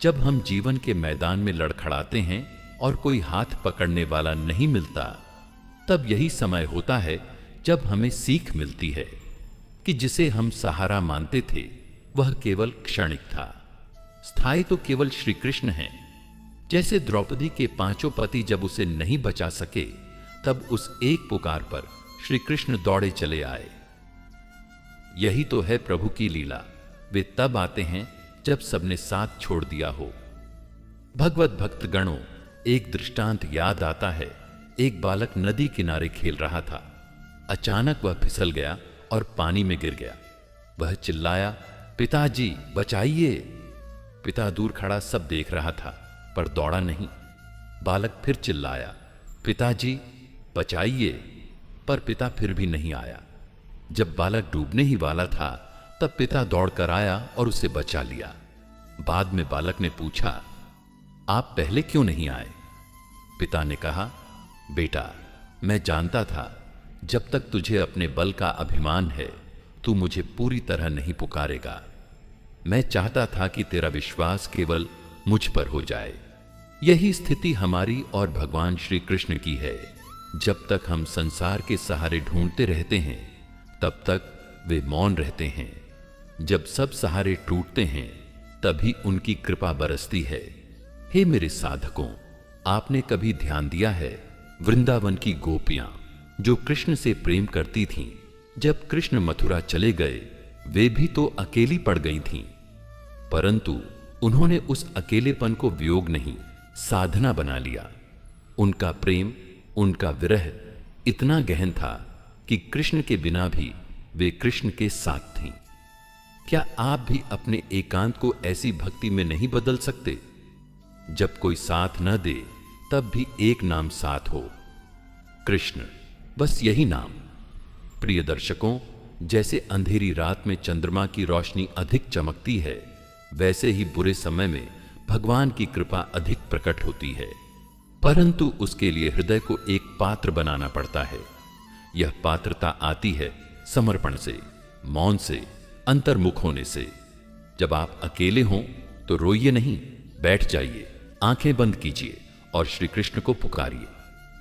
जब हम जीवन के मैदान में लड़खड़ाते हैं और कोई हाथ पकड़ने वाला नहीं मिलता, तब यही समय होता है जब हमें सीख मिलती है कि जिसे हम सहारा मानते थे वह केवल क्षणिक था, स्थायी तो केवल श्री कृष्ण हैं। जैसे द्रौपदी के 5 पति जब उसे नहीं बचा सके, तब उस एक पुकार पर श्री कृष्ण दौड़े चले आए। यही तो है प्रभु की लीला। वे तब आते हैं जब सबने साथ छोड़ दिया हो। भगवत भक्त गणों, एक दृष्टांत याद आता है। एक बालक नदी किनारे खेल रहा था। अचानक वह फिसल गया और पानी में गिर गया। वह चिल्लाया, पिताजी बचाइए। पिता दूर खड़ा सब देख रहा था, पर दौड़ा नहीं। बालक फिर चिल्लाया, पिताजी बचाइए, पर पिता फिर भी नहीं आया। जब बालक डूबने ही वाला था, तब पिता दौड़कर आया और उसे बचा लिया। बाद में बालक ने पूछा, आप पहले क्यों नहीं आए? पिता ने कहा, बेटा, मैं जानता था जब तक तुझे अपने बल का अभिमान है, तू मुझे पूरी तरह नहीं पुकारेगा। मैं चाहता था कि तेरा विश्वास केवल मुझ पर हो जाए। यही स्थिति हमारी और भगवान श्री कृष्ण की है। जब तक हम संसार के सहारे ढूंढते रहते हैं, तब तक वे मौन रहते हैं। जब सब सहारे टूटते हैं, तभी उनकी कृपा बरसती है। हे मेरे साधकों, आपने कभी ध्यान दिया है, वृंदावन की गोपियां जो कृष्ण से प्रेम करती थीं, जब कृष्ण मथुरा चले गए, वे भी तो अकेली पड़ गई थीं, परंतु उन्होंने उस अकेलेपन को वियोग नहीं, साधना बना लिया। उनका प्रेम, उनका विरह इतना गहन था कि कृष्ण के बिना भी वे कृष्ण के साथ थीं। क्या आप भी अपने एकांत को ऐसी भक्ति में नहीं बदल सकते? जब कोई साथ न दे, तब भी एक नाम साथ हो, कृष्ण, बस यही नाम। प्रिय दर्शकों, जैसे अंधेरी रात में चंद्रमा की रोशनी अधिक चमकती है, वैसे ही बुरे समय में भगवान की कृपा अधिक प्रकट होती है, परंतु उसके लिए हृदय को एक पात्र बनाना पड़ता है। यह पात्रता आती है समर्पण से, मौन से, अंतर्मुख होने से। जब आप अकेले हों तो रोइए नहीं, बैठ जाइए, आंखें बंद कीजिए और श्री कृष्ण को पुकारिए।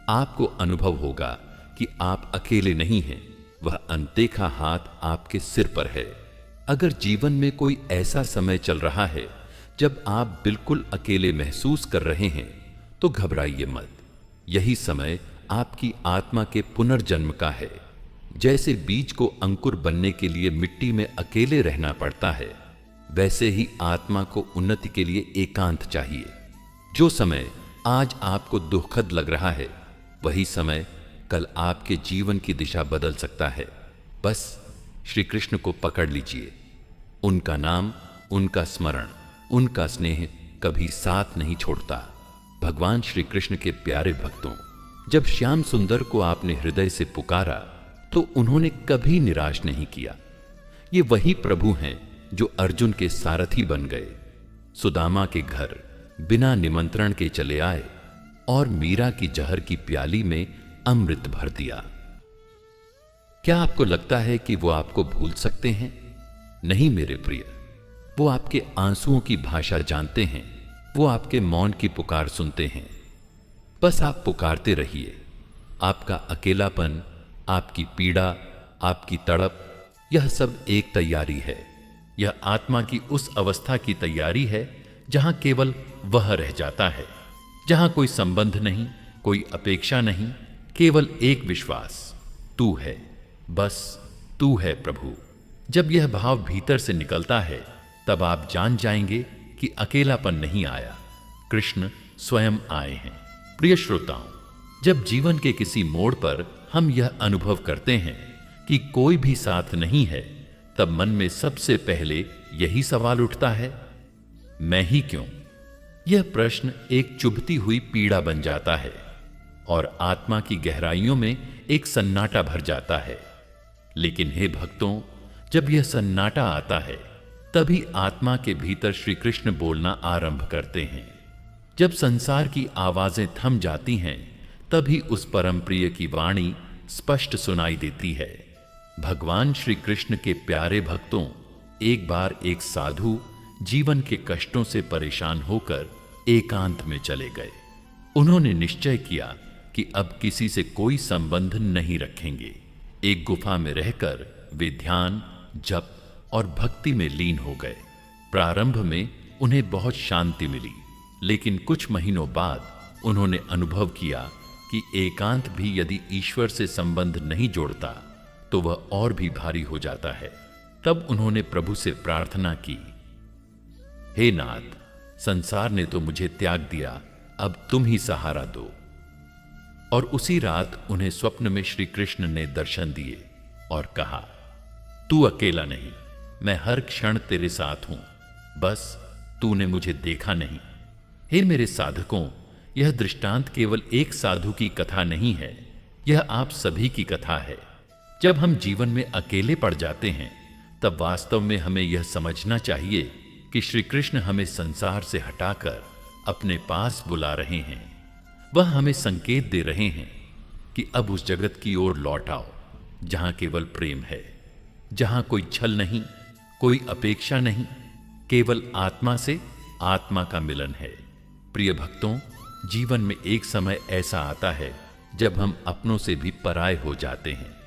आपको अनुभव होगा कि आप अकेले नहीं हैं, वह अनदेखा हाथ आपके सिर पर है। अगर जीवन में कोई ऐसा समय चल रहा है जब आप बिल्कुल अकेले महसूस कर रहे हैं, तो घबराइए मत। यही समय आपकी आत्मा के पुनर्जन्म का है। जैसे बीज को अंकुर बनने के लिए मिट्टी में अकेले रहना पड़ता है, वैसे ही आत्मा को उन्नति के लिए एकांत चाहिए। जो समय आज आपको दुखद लग रहा है, वही समय कल आपके जीवन की दिशा बदल सकता है। बस श्री कृष्ण को पकड़ लीजिए। उनका नाम, उनका स्मरण, उनका स्नेह कभी साथ नहीं छोड़ता। भगवान श्री कृष्ण के प्यारे भक्तों, जब श्याम सुंदर को आपने हृदय से पुकारा, तो उन्होंने कभी निराश नहीं किया। ये वही प्रभु हैं जो अर्जुन के सारथी बन गए, सुदामा के घर बिना निमंत्रण के चले आए और मीरा की जहर की प्याली में अमृत भर दिया। क्या आपको लगता है कि वो आपको भूल सकते हैं? नहीं मेरे प्रिय, वो आपके आंसुओं की भाषा जानते हैं, वो आपके मौन की पुकार सुनते हैं। बस आप पुकारते रहिए। आपका अकेलापन, आपकी पीड़ा, आपकी तड़प यह सब एक तैयारी है। यह आत्मा की उस अवस्था की तैयारी है जहां केवल वह रह जाता है, जहां कोई संबंध नहीं, कोई अपेक्षा नहीं, केवल एक विश्वास, तू है, बस तू है प्रभु। जब यह भाव भीतर से निकलता है तब आप जान जाएंगे कि अकेलापन नहीं आया, कृष्ण स्वयं आए हैं। प्रिय श्रोताओं, जब जीवन के किसी मोड़ पर हम यह अनुभव करते हैं कि कोई भी साथ नहीं है, तब मन में सबसे पहले यही सवाल उठता है, मैं ही क्यों? यह प्रश्न एक चुभती हुई पीड़ा बन जाता है और आत्मा की गहराइयों में एक सन्नाटा भर जाता है। लेकिन हे भक्तों, जब यह सन्नाटा आता है तभी आत्मा के भीतर श्री कृष्ण बोलना आरंभ करते हैं। जब संसार की आवाजें थम जाती हैं तभी उस परम प्रिय की वाणी स्पष्ट सुनाई देती है। भगवान श्री कृष्ण के प्यारे भक्तों, एक बार एक साधु जीवन के कष्टों से परेशान होकर एकांत में चले गए। उन्होंने निश्चय किया कि अब किसी से कोई संबंध नहीं रखेंगे। एक गुफा में रहकर वे ध्यान, जप और भक्ति में लीन हो गए। प्रारंभ में उन्हें बहुत शांति मिली, लेकिन कुछ महीनों बाद उन्होंने अनुभव किया कि एकांत भी यदि ईश्वर से संबंध नहीं जोड़ता तो वह और भी भारी हो जाता है। तब उन्होंने प्रभु से प्रार्थना की, हे नाथ, संसार ने तो मुझे त्याग दिया, अब तुम ही सहारा दो। और उसी रात उन्हें स्वप्न में श्री कृष्ण ने दर्शन दिए और कहा, तू अकेला नहीं, मैं हर क्षण तेरे साथ हूं, बस तूने मुझे देखा नहीं। हे मेरे साधकों, यह दृष्टांत केवल एक साधु की कथा नहीं है, यह आप सभी की कथा है। जब हम जीवन में अकेले पड़ जाते हैं तब वास्तव में हमें यह समझना चाहिए कि श्री कृष्ण हमें संसार से हटाकर अपने पास बुला रहे हैं। वह हमें संकेत दे रहे हैं कि अब उस जगत की ओर लौट आओ जहां केवल प्रेम है, जहां कोई छल नहीं, कोई अपेक्षा नहीं, केवल आत्मा से आत्मा का मिलन है। प्रिय भक्तों, जीवन में एक समय ऐसा आता है जब हम अपनों से भी पराये हो जाते हैं।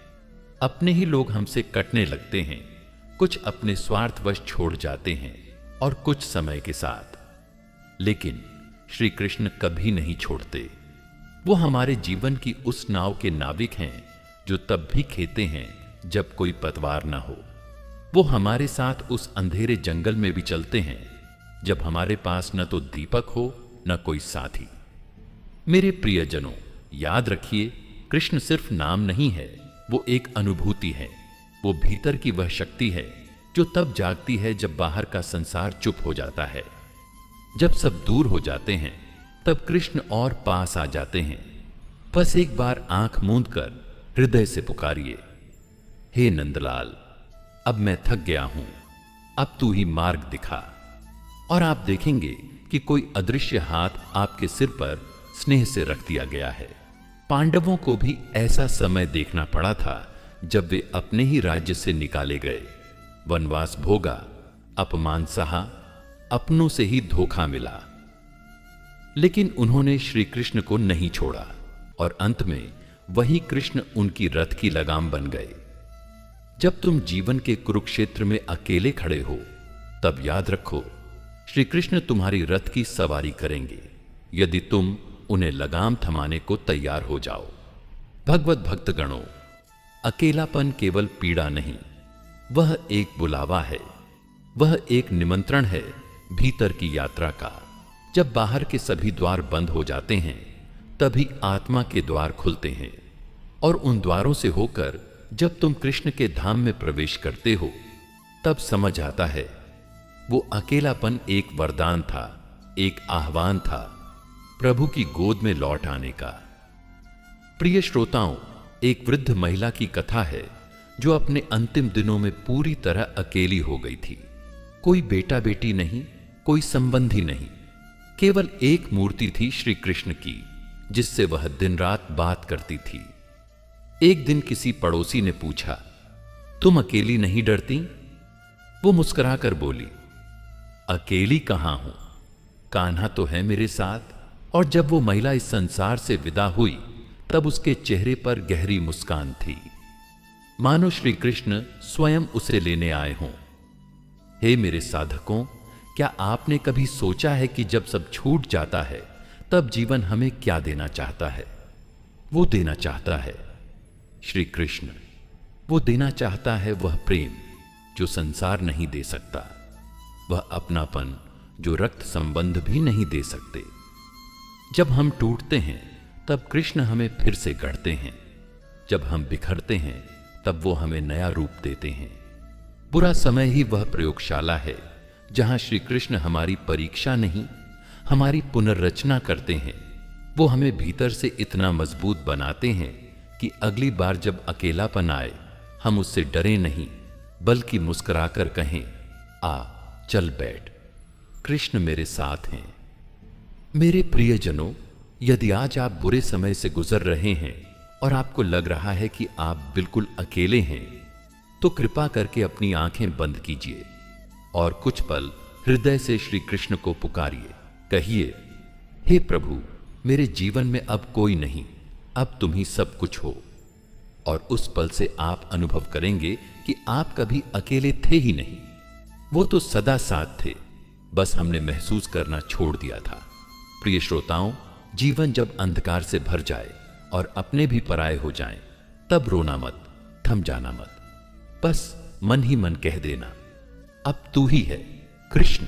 अपने ही लोग हमसे कटने लगते हैं, कुछ अपने स्वार्थवश छोड़ जाते हैं और कुछ समय के साथ। लेकिन श्री कृष्ण कभी नहीं छोड़ते। वो हमारे जीवन की उस नाव के नाविक हैं जो तब भी खेते हैं जब कोई पतवार ना हो। वो हमारे साथ उस अंधेरे जंगल में भी चलते हैं जब हमारे पास न तो दीपक हो न कोई साथी। मेरे प्रियजनों, याद रखिए, कृष्ण सिर्फ नाम नहीं है, वो एक अनुभूति है। वो भीतर की वह शक्ति है जो तब जागती है जब बाहर का संसार चुप हो जाता है। जब सब दूर हो जाते हैं तब कृष्ण और पास आ जाते हैं। बस एक बार आंख मूंद कर हृदय से पुकारिए, हे नंदलाल, अब मैं थक गया हूं, अब तू ही मार्ग दिखा। और आप देखेंगे कि कोई अदृश्य हाथ आपके सिर पर स्नेह से रख दिया गया है। पांडवों को भी ऐसा समय देखना पड़ा था जब वे अपने ही राज्य से निकाले गए, वनवास भोगा, अपमान सहा, अपनों से ही धोखा मिला। लेकिन उन्होंने श्री कृष्ण को नहीं छोड़ा और अंत में वही कृष्ण उनकी रथ की लगाम बन गए। जब तुम जीवन के कुरुक्षेत्र में अकेले खड़े हो तब याद रखो, श्री कृष्ण तुम्हारी रथ की सवारी करेंगे यदि तुम उन्हें लगाम थमाने को तैयार हो जाओ। भगवत भक्तगणों, अकेलापन केवल पीड़ा नहीं, वह एक बुलावा है, वह एक निमंत्रण है भीतर की यात्रा का। जब बाहर के सभी द्वार बंद हो जाते हैं तभी आत्मा के द्वार खुलते हैं और उन द्वारों से होकर जब तुम कृष्ण के धाम में प्रवेश करते हो तब समझ आता है वो अकेलापन एक वरदान था, एक आह्वान था प्रभु की गोद में लौट आने का। प्रिय श्रोताओं, एक वृद्ध महिला की कथा है जो अपने अंतिम दिनों में पूरी तरह अकेली हो गई थी। कोई बेटा बेटी नहीं, कोई संबंधी नहीं, केवल एक मूर्ति थी श्री कृष्ण की जिससे वह दिन रात बात करती थी। एक दिन किसी पड़ोसी ने पूछा, तुम अकेली नहीं डरती? वो मुस्कुराकर बोली, अकेली कहां हूं, कान्हा तो है मेरे साथ। और जब वो महिला इस संसार से विदा हुई तब उसके चेहरे पर गहरी मुस्कान थी। मानो श्री कृष्ण स्वयं उसे लेने आए हों। हे मेरे साधकों, क्या आपने कभी सोचा है कि जब सब छूट जाता है तब जीवन हमें क्या देना चाहता है? वो देना चाहता है श्री कृष्ण। वो देना चाहता है वह प्रेम जो संसार नहीं दे सकता, वह अपनापन जो रक्त संबंध भी नहीं दे सकते। जब हम टूटते हैं तब कृष्ण हमें फिर से गढ़ते हैं, जब हम बिखरते हैं तब वो हमें नया रूप देते हैं। बुरा समय ही वह प्रयोगशाला है जहां श्री कृष्ण हमारी परीक्षा नहीं, हमारी पुनर्रचना करते हैं। वो हमें भीतर से इतना मजबूत बनाते हैं कि अगली बार जब अकेलापन आए हम उससे डरे नहीं, बल्कि मुस्कुराकर कहें, आ चल बैठ, कृष्ण मेरे साथ हैं। मेरे प्रियजनों, यदि आज आप बुरे समय से गुजर रहे हैं और आपको लग रहा है कि आप बिल्कुल अकेले हैं, तो कृपा करके अपनी आंखें बंद कीजिए और कुछ पल हृदय से श्री कृष्ण को पुकारिए। कहिए, हे प्रभु, मेरे जीवन में अब कोई नहीं, अब तुम ही सब कुछ हो। और उस पल से आप अनुभव करेंगे कि आप कभी अकेले थे ही नहीं। वो तो सदा साथ थे, बस हमने महसूस करना छोड़ दिया था। प्रिय श्रोताओं, जीवन जब अंधकार से भर जाए और अपने भी पराये हो जाएं, तब रोना मत, थम जाना मत, बस मन ही मन कह देना, अब तू ही है कृष्ण।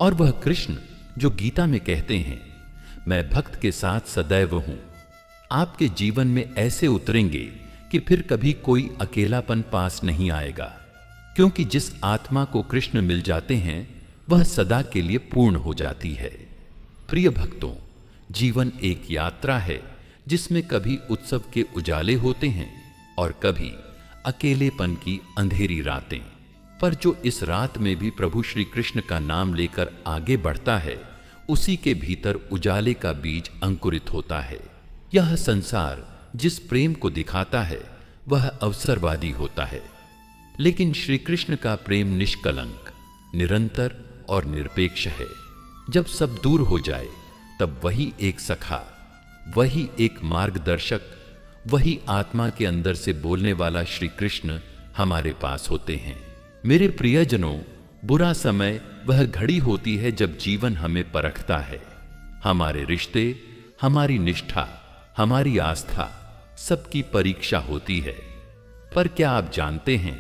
और वह कृष्ण जो गीता में कहते हैं, मैं भक्त के साथ सदैव हूं, आपके जीवन में ऐसे उतरेंगे कि फिर कभी कोई अकेलापन पास नहीं आएगा, क्योंकि जिस आत्मा को कृष्ण मिल जाते हैं वह सदा के लिए पूर्ण हो जाती है। प्रिय भक्तों, जीवन एक यात्रा है जिसमें कभी उत्सव के उजाले होते हैं और कभी अकेलेपन की अंधेरी रातें। पर जो इस रात में भी प्रभु श्री कृष्ण का नाम लेकर आगे बढ़ता है, उसी के भीतर उजाले का बीज अंकुरित होता है। यह संसार जिस प्रेम को दिखाता है वह अवसरवादी होता है, लेकिन श्री कृष्ण का प्रेम निष्कलंक, निरंतर और निरपेक्ष है। जब सब दूर हो जाए तब वही एक सखा, वही एक मार्गदर्शक, वही आत्मा के अंदर से बोलने वाला श्री कृष्ण हमारे पास होते हैं। मेरे प्रियजनों, बुरा समय वह घड़ी होती है जब जीवन हमें परखता है। हमारे रिश्ते, हमारी निष्ठा, हमारी आस्था, सबकी परीक्षा होती है। पर क्या आप जानते हैं,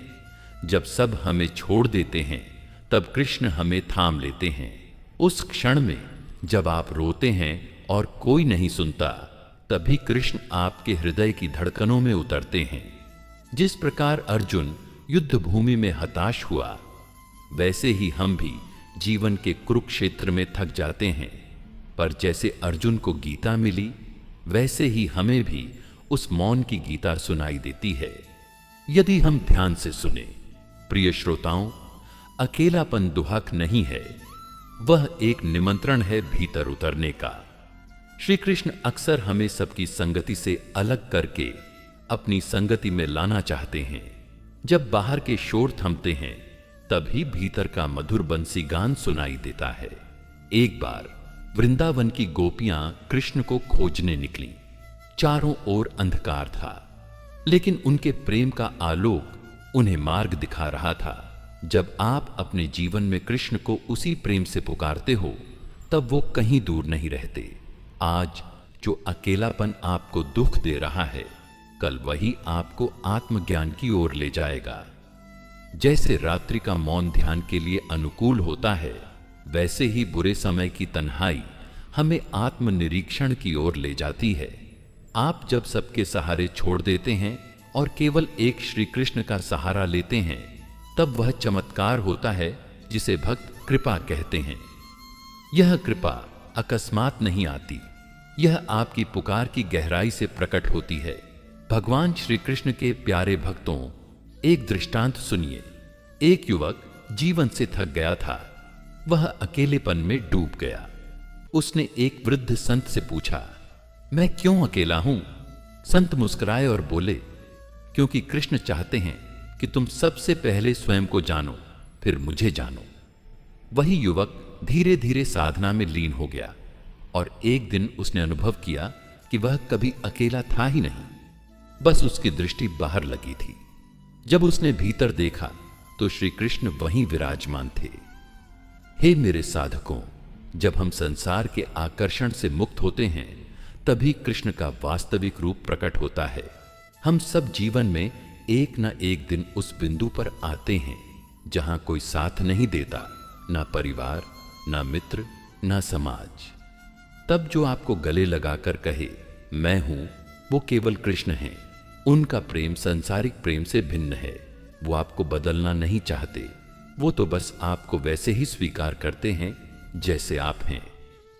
जब सब हमें छोड़ देते हैं तब कृष्ण हमें थाम लेते हैं। उस क्षण में जब आप रोते हैं और कोई नहीं सुनता, तभी कृष्ण आपके हृदय की धड़कनों में उतरते हैं। जिस प्रकार अर्जुन युद्ध भूमि में हताश हुआ, वैसे ही हम भी जीवन के कुरुक्षेत्र में थक जाते हैं। पर जैसे अर्जुन को गीता मिली, वैसे ही हमें भी उस मौन की गीता सुनाई देती है, यदि हम ध्यान से सुने। प्रिय श्रोताओं, अकेलापन दुहक नहीं है, वह एक निमंत्रण है भीतर उतरने का। श्री कृष्ण अक्सर हमें सबकी संगति से अलग करके अपनी संगति में लाना चाहते हैं। जब बाहर के शोर थमते हैं, तभी भीतर का मधुर बंसी गान सुनाई देता है। एक बार वृंदावन की गोपियां कृष्ण को खोजने निकलीं। चारों ओर अंधकार था, लेकिन उनके प्रेम का आलोक उन्हें मार्ग दिखा रहा था। जब आप अपने जीवन में कृष्ण को उसी प्रेम से पुकारते हो, तब वो कहीं दूर नहीं रहते। आज जो अकेलापन आपको दुख दे रहा है, कल वही आपको आत्मज्ञान की ओर ले जाएगा। जैसे रात्रि का मौन ध्यान के लिए अनुकूल होता है, वैसे ही बुरे समय की तन्हाई हमें आत्मनिरीक्षण की ओर ले जाती है। आप जब सबके सहारे छोड़ देते हैं और केवल एक श्री कृष्ण का सहारा लेते हैं, तब वह चमत्कार होता है जिसे भक्त कृपा कहते हैं। यह कृपा अकस्मात नहीं आती, यह आपकी पुकार की गहराई से प्रकट होती है। भगवान श्री कृष्ण के प्यारे भक्तों, एक दृष्टांत सुनिए। एक युवक जीवन से थक गया था, वह अकेलेपन में डूब गया। उसने एक वृद्ध संत से पूछा, मैं क्यों अकेला हूं? संत मुस्कुराए और बोले, क्योंकि कृष्ण चाहते हैं कि तुम सबसे पहले स्वयं को जानो, फिर मुझे जानो। वही युवक धीरे धीरे साधना में लीन हो गया और एक दिन उसने अनुभव किया कि वह कभी अकेला था ही नहीं, बस उसकी दृष्टि बाहर लगी थी। जब उसने भीतर देखा तो श्री कृष्ण वहीं विराजमान थे। हे मेरे साधकों, जब हम संसार के आकर्षण से मुक्त होते हैं तभी कृष्ण का वास्तविक रूप प्रकट होता है। हम सब जीवन में एक न एक दिन उस बिंदु पर आते हैं जहां कोई साथ नहीं देता, ना परिवार, ना मित्र, ना समाज। तब जो आपको गले लगाकर कहे मैं हूं, वो केवल कृष्ण हैं। उनका प्रेम सांसारिक प्रेम से भिन्न है। वो आपको बदलना नहीं चाहते, वो तो बस आपको वैसे ही स्वीकार करते हैं जैसे आप हैं,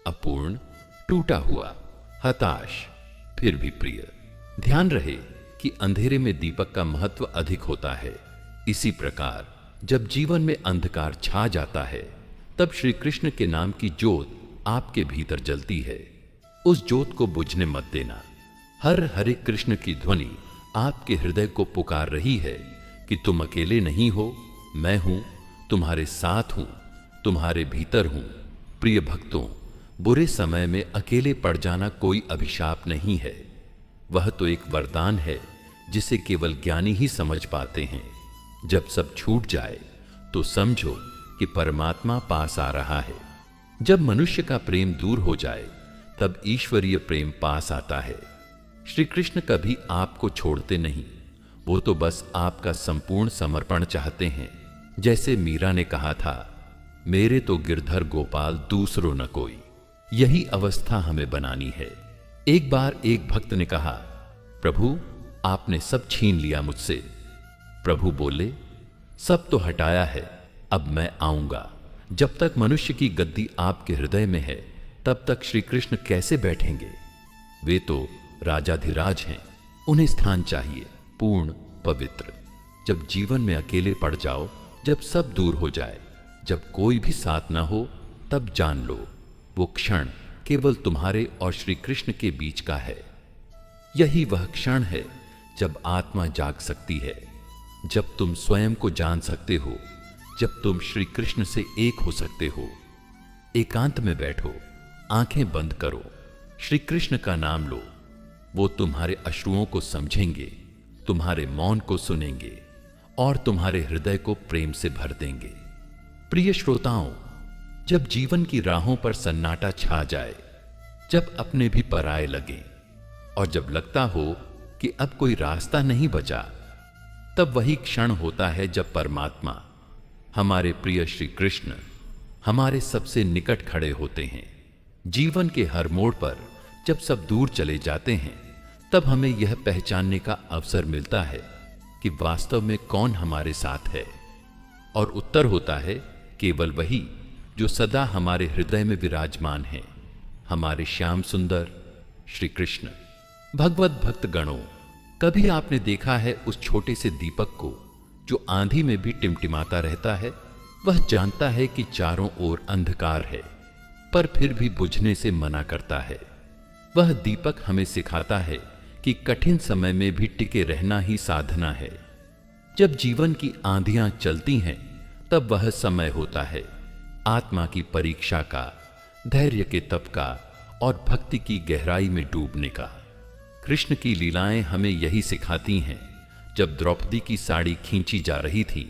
अपूर्ण, टूटा हुआ, हताश, फिर भी प्रिय। ध्यान रहे कि अंधेरे में दीपक का महत्व अधिक होता है। इसी प्रकार जब जीवन में अंधकार छा जाता है तब श्री कृष्ण के नाम की ज्योत आपके भीतर जलती है। उस ज्योत को बुझने मत देना। हर हरे कृष्ण की ध्वनि आपके हृदय को पुकार रही है कि तुम अकेले नहीं हो, मैं हूं, तुम्हारे साथ हूं, तुम्हारे भीतर हूं। प्रिय भक्तों, बुरे समय में अकेले पड़ जाना कोई अभिशाप नहीं है, वह तो एक वरदान है जिसे केवल ज्ञानी ही समझ पाते हैं। जब सब छूट जाए तो समझो कि परमात्मा पास आ रहा है। जब मनुष्य का प्रेम दूर हो जाए तब ईश्वरीय प्रेम पास आता है। श्री कृष्ण कभी आपको छोड़ते नहीं, वो तो बस आपका संपूर्ण समर्पण चाहते हैं। जैसे मीरा ने कहा था, मेरे तो गिरधर गोपाल दूसरो न कोई। यही अवस्था हमें बनानी है। एक बार एक भक्त ने कहा, प्रभु आपने सब छीन लिया मुझसे। प्रभु बोले, सब तो हटाया है, अब मैं आऊंगा। जब तक मनुष्य की गद्दी आपके हृदय में है तब तक श्री कृष्ण कैसे बैठेंगे? वे तो राजाधिराज हैं, उन्हें स्थान चाहिए पूर्ण, पवित्र। जब जीवन में अकेले पड़ जाओ, जब सब दूर हो जाए, जब कोई भी साथ ना हो, तब जान लो वो क्षण केवल तुम्हारे और श्री कृष्ण के बीच का है। यही वह क्षण है जब आत्मा जाग सकती है, जब तुम स्वयं को जान सकते हो, जब तुम श्री कृष्ण से एक हो सकते हो। एकांत में बैठो, आंखें बंद करो, श्री कृष्ण का नाम लो। वो तुम्हारे अश्रुओं को समझेंगे, तुम्हारे मौन को सुनेंगे और तुम्हारे हृदय को प्रेम से भर देंगे। प्रिय श्रोताओं, जब जीवन की राहों पर सन्नाटा छा जाए, जब अपने भी पराये लगे और जब लगता हो कि अब कोई रास्ता नहीं बचा, तब वही क्षण होता है जब परमात्मा, हमारे प्रिय श्री कृष्ण, हमारे सबसे निकट खड़े होते हैं। जीवन के हर मोड़ पर जब सब दूर चले जाते हैं तब हमें यह पहचानने का अवसर मिलता है कि वास्तव में कौन हमारे साथ है। और उत्तर होता है केवल वही जो सदा हमारे हृदय में विराजमान है, हमारे श्याम सुंदर श्री कृष्ण। भगवत भक्त गणों, कभी आपने देखा है उस छोटे से दीपक को जो आंधी में भी टिमटिमाता रहता है? वह जानता है कि चारों ओर अंधकार है, पर फिर भी बुझने से मना करता है। वह दीपक हमें सिखाता है कि कठिन समय में भी टिके रहना ही साधना है। जब जीवन की आंधियां चलती हैं तब वह समय होता है आत्मा की परीक्षा का, धैर्य के तप का और भक्ति की गहराई में डूबने का। कृष्ण की लीलाएं हमें यही सिखाती हैं। जब द्रौपदी की साड़ी खींची जा रही थी,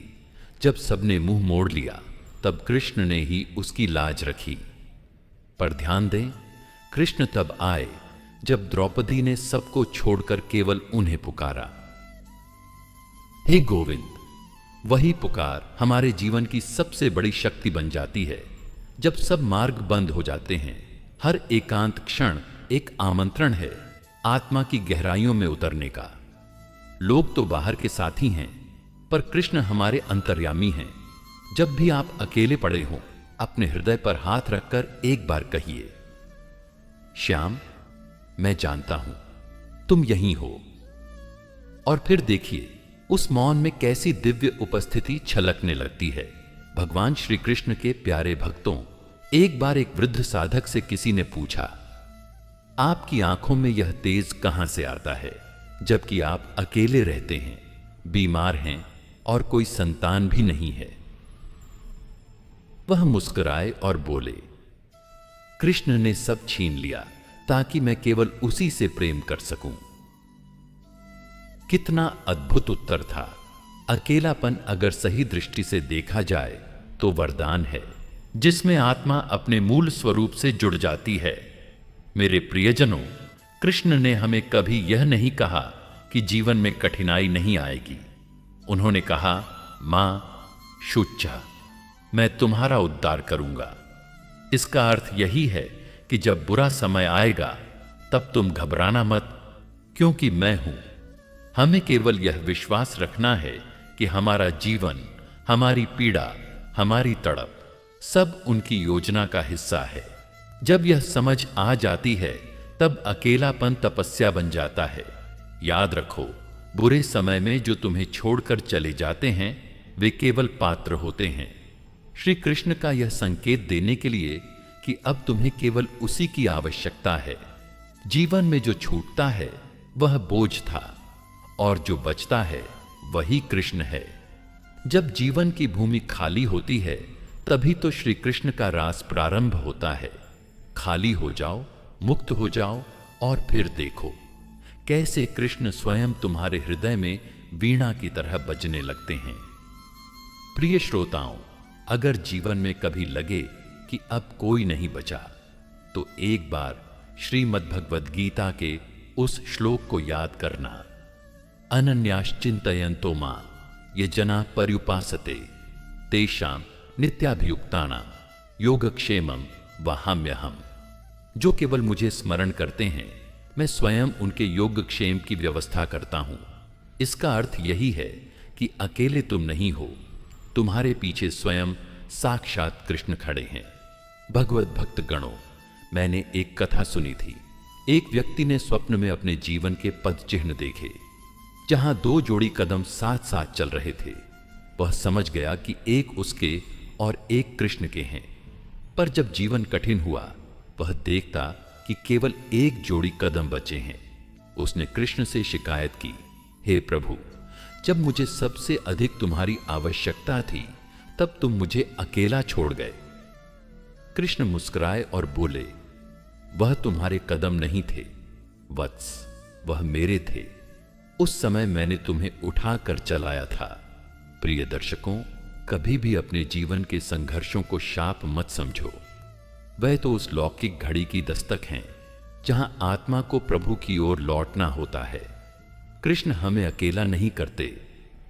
जब सबने मुंह मोड़ लिया, तब कृष्ण ने ही उसकी लाज रखी। पर ध्यान दें, कृष्ण तब आए जब द्रौपदी ने सबको छोड़कर केवल उन्हें पुकारा। हे गोविंद, वही पुकार हमारे जीवन की सबसे बड़ी शक्ति बन जाती है। जब सब मार्ग बंद हो जाते हैं, हर एकांत क्षण एक आमंत्रण है आत्मा की गहराइयों में उतरने का। लोग तो बाहर के साथी हैं, पर कृष्ण हमारे अंतर्यामी हैं। जब भी आप अकेले पड़े हों, अपने हृदय पर हाथ रखकर एक बार कहिए, श्याम, मैं जानता हूं तुम यहीं हो। और फिर देखिए उस मौन में कैसी दिव्य उपस्थिति छलकने लगती है। भगवान श्री कृष्ण के प्यारे भक्तों, एक बार एक वृद्ध साधक से किसी ने पूछा, आपकी आंखों में यह तेज कहां से आता है, जबकि आप अकेले रहते हैं, बीमार हैं और कोई संतान भी नहीं है? वह मुस्कुराए और बोले, कृष्ण ने सब छीन लिया ताकि मैं केवल उसी से प्रेम कर सकूं। कितना अद्भुत उत्तर था। अकेलापन अगर सही दृष्टि से देखा जाए तो वरदान है, जिसमें आत्मा अपने मूल स्वरूप से जुड़ जाती है। मेरे प्रियजनों, कृष्ण ने हमें कभी यह नहीं कहा कि जीवन में कठिनाई नहीं आएगी। उन्होंने कहा, मां शुच्चा, मैं तुम्हारा उद्धार करूंगा। इसका अर्थ यही है कि जब बुरा समय आएगा तब तुम घबराना मत, क्योंकि मैं हूं। हमें केवल यह विश्वास रखना है कि हमारा जीवन, हमारी पीड़ा, हमारी तड़प सब उनकी योजना का हिस्सा है। जब यह समझ आ जाती है तब अकेलापन तपस्या बन जाता है। याद रखो, बुरे समय में जो तुम्हें छोड़कर चले जाते हैं वे केवल पात्र होते हैं, श्री कृष्ण का यह संकेत देने के लिए कि अब तुम्हें केवल उसी की आवश्यकता है। जीवन में जो छूटता है वह बोझ था और जो बचता है वही कृष्ण है। जब जीवन की भूमि खाली होती है तभी तो श्री कृष्ण का रास प्रारंभ होता है। खाली हो जाओ, मुक्त हो जाओ और फिर देखो कैसे कृष्ण स्वयं तुम्हारे हृदय में वीणा की तरह बजने लगते हैं। प्रिय श्रोताओं, अगर जीवन में कभी लगे कि अब कोई नहीं बचा तो एक बार श्रीमद् भगवद गीता के उस श्लोक को याद करना, अनन्याश्चिन्तयन्तो मां ये जना पर्युपासते तेषां नित्याभियुक्तानां योगक्षेमं वहाम्यहम्। जो केवल मुझे स्मरण करते हैं, मैं स्वयं उनके योगक्षेम की व्यवस्था करता हूं। इसका अर्थ यही है कि अकेले तुम नहीं हो, तुम्हारे पीछे स्वयं साक्षात कृष्ण खड़े हैं। भगवत भक्त गणों, मैंने एक कथा सुनी थी। एक व्यक्ति ने स्वप्न में अपने जीवन के पद चिन्ह देखे, जहां दो जोड़ी कदम साथ साथ चल रहे थे। वह समझ गया कि एक उसके और एक कृष्ण के हैं। पर जब जीवन कठिन हुआ, वह देखता कि केवल एक जोड़ी कदम बचे हैं। उसने कृष्ण से शिकायत की, हे प्रभु, जब मुझे सबसे अधिक तुम्हारी आवश्यकता थी तब तुम मुझे अकेला छोड़ गए। कृष्ण मुस्कुराए और बोले, वह तुम्हारे कदम नहीं थे वत्स, वह मेरे थे। उस समय मैंने तुम्हें उठाकर चलाया था। प्रिय दर्शकों, कभी भी अपने जीवन के संघर्षों को शाप मत समझो। वह तो उस लौकिक घड़ी की दस्तक हैं जहां आत्मा को प्रभु की ओर लौटना होता है। कृष्ण हमें अकेला नहीं करते,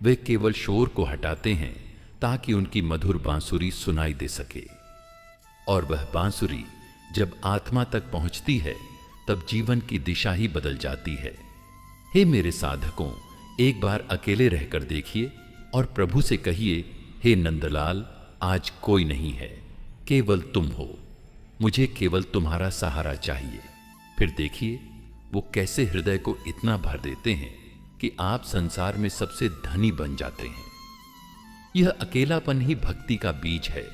वे केवल शोर को हटाते हैं ताकि उनकी मधुर बांसुरी सुनाई दे सके। और वह बांसुरी जब आत्मा तक पहुंचती है तब जीवन की दिशा ही बदल जाती है। हे मेरे साधकों, एक बार अकेले रहकर देखिए और प्रभु से कहिए, हे नंदलाल, आज कोई नहीं है, केवल तुम हो, मुझे केवल तुम्हारा सहारा चाहिए। फिर देखिए वो कैसे हृदय को इतना भर देते हैं कि आप संसार में सबसे धनी बन जाते हैं। यह अकेलापन ही भक्ति का बीज है,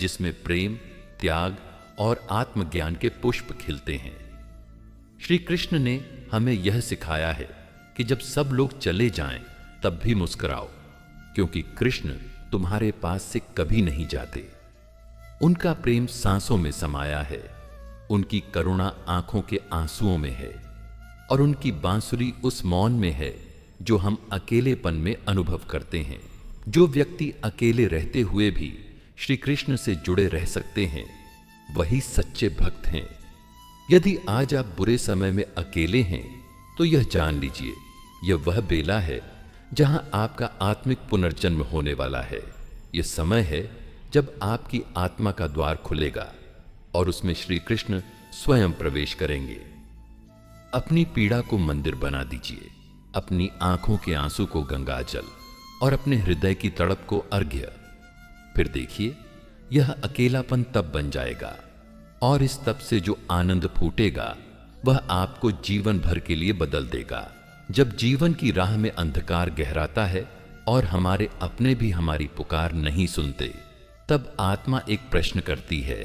जिसमें प्रेम, त्याग और आत्मज्ञान के पुष्प खिलते हैं। श्री कृष्ण ने हमें यह सिखाया है कि जब सब लोग चले जाएं तब भी मुस्कुराओ, क्योंकि कृष्ण तुम्हारे पास से कभी नहीं जाते। उनका प्रेम सांसों में समाया है, उनकी करुणा आंखों के आंसुओं में है और उनकी बांसुरी उस मौन में है जो हम अकेलेपन में अनुभव करते हैं। जो व्यक्ति अकेले रहते हुए भी श्री कृष्ण से जुड़े रह सकते हैं, वही सच्चे भक्त हैं। यदि आज आप बुरे समय में अकेले हैं तो यह जान लीजिए, यह वह बेला है जहां आपका आत्मिक पुनर्जन्म होने वाला है। यह समय है जब आपकी आत्मा का द्वार खुलेगा और उसमें श्री कृष्ण स्वयं प्रवेश करेंगे। अपनी पीड़ा को मंदिर बना दीजिए, अपनी आंखों के आंसू को गंगा जल और अपने हृदय की तड़प को अर्घ्य। फिर देखिए, यह अकेलापन तब बन जाएगा और इस तप से जो आनंद फूटेगा वह आपको जीवन भर के लिए बदल देगा। जब जीवन की राह में अंधकार गहराता है और हमारे अपने भी हमारी पुकार नहीं सुनते, तब आत्मा एक प्रश्न करती है,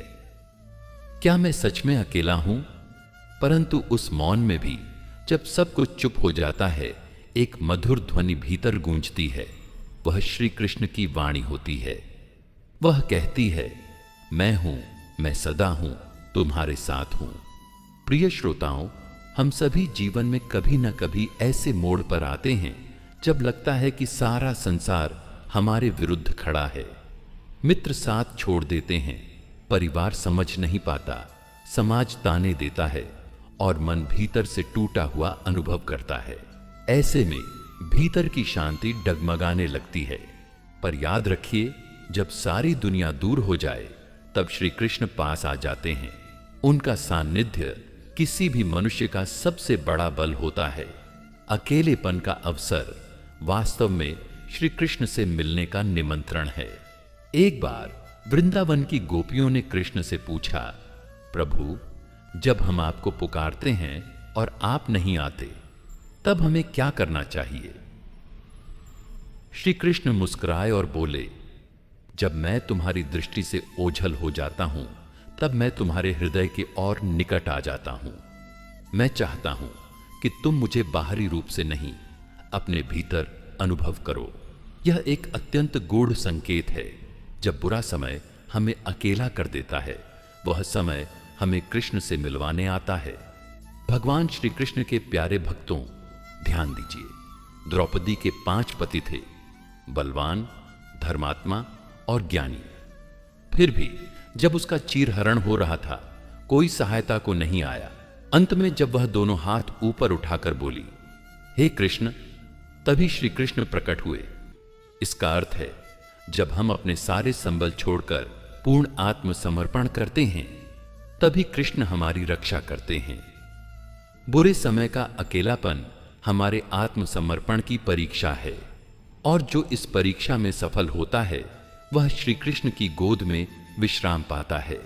क्या मैं सच में अकेला हूं? परंतु उस मौन में भी जब सब कुछ चुप हो जाता है, एक मधुर ध्वनि भीतर गूंजती है। वह श्री कृष्ण की वाणी होती है। वह कहती है, मैं हूं, मैं सदा हूं, तुम्हारे साथ हूं। प्रिय श्रोताओं, हम सभी जीवन में कभी न कभी ऐसे मोड़ पर आते हैं जब लगता है कि सारा संसार हमारे विरुद्ध खड़ा है। मित्र साथ छोड़ देते हैं, परिवार समझ नहीं पाता, समाज ताने देता है और मन भीतर से टूटा हुआ अनुभव करता है। ऐसे में भीतर की शांति डगमगाने लगती है। पर याद रखिए, जब सारी दुनिया दूर हो जाए तब श्री कृष्ण पास आ जाते हैं। उनका सानिध्य किसी भी मनुष्य का सबसे बड़ा बल होता है। अकेलेपन का अवसर वास्तव में श्री कृष्ण से मिलने का निमंत्रण है। एक बार वृंदावन की गोपियों ने कृष्ण से पूछा, प्रभु, जब हम आपको पुकारते हैं और आप नहीं आते, तब हमें क्या करना चाहिए? श्री कृष्ण मुस्कुराए और बोले, जब मैं तुम्हारी दृष्टि से ओझल हो जाता हूं, तब मैं तुम्हारे हृदय के और निकट आ जाता हूं। मैं चाहता हूं कि तुम मुझे बाहरी रूप से नहीं, अपने भीतर अनुभव करो। यह एक अत्यंत गूढ़ संकेत है। जब बुरा समय हमें अकेला कर देता है, वह समय हमें कृष्ण से मिलवाने आता है। भगवान श्री कृष्ण के प्यारे भक्तों, ध्यान दीजिए। द्रौपदी के 5 पति थे, बलवान, धर्मात्मा और ज्ञानी। फिर भी जब उसका चीरहरण हो रहा था, कोई सहायता को नहीं आया। अंत में जब वह दोनों हाथ ऊपर उठाकर बोली, हे कृष्ण, तभी श्री कृष्ण प्रकट हुए। इसका अर्थ है, जब हम अपने सारे संबल छोड़कर पूर्ण आत्मसमर्पण करते हैं, तभी कृष्ण हमारी रक्षा करते हैं। बुरे समय का अकेलापन हमारे आत्मसमर्पण की परीक्षा है, और जो इस परीक्षा में सफल होता है, वह श्री कृष्ण की गोद में विश्राम पाता है।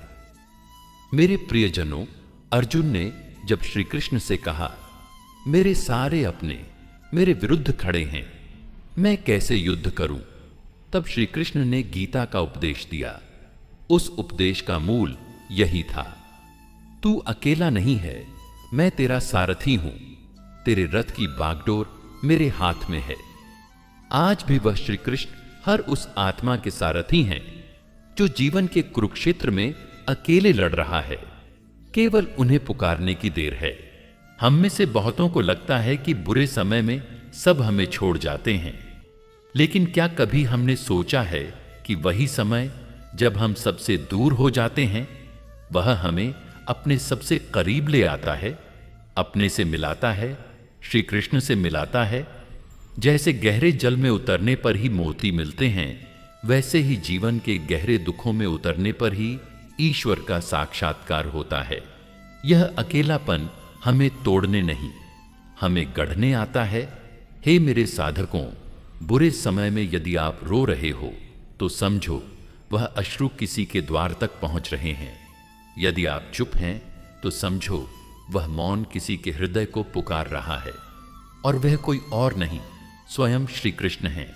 मेरे प्रियजनों, अर्जुन ने जब श्री कृष्ण से कहा, मेरे सारे अपने मेरे विरुद्ध खड़े हैं, मैं कैसे युद्ध करूं, तब श्री कृष्ण ने गीता का उपदेश दिया। उस उपदेश का मूल यही था, तू अकेला नहीं है, मैं तेरा सारथी हूं, तेरे रथ की बागडोर मेरे हाथ में है। आज भी वह श्री कृष्ण हर उस आत्मा के सारथी हैं जो जीवन के कुरुक्षेत्र में अकेले लड़ रहा है। केवल उन्हें पुकारने की देर है। हम में से बहुतों को लगता है कि बुरे समय में सब हमें छोड़ जाते हैं, लेकिन क्या कभी हमने सोचा है कि वही समय जब हम सबसे दूर हो जाते हैं, वह हमें अपने सबसे करीब ले आता है, अपने से मिलाता है, श्री कृष्ण से मिलाता है। जैसे गहरे जल में उतरने पर ही मोती मिलते हैं, वैसे ही जीवन के गहरे दुखों में उतरने पर ही ईश्वर का साक्षात्कार होता है। यह अकेलापन हमें तोड़ने नहीं, हमें गढ़ने आता है। हे मेरे साधकों, बुरे समय में यदि आप रो रहे हो तो समझो वह अश्रु किसी के द्वार तक पहुंच रहे हैं। यदि आप चुप हैं तो समझो वह मौन किसी के हृदय को पुकार रहा है, और वह कोई और नहीं, स्वयं श्री कृष्ण हैं।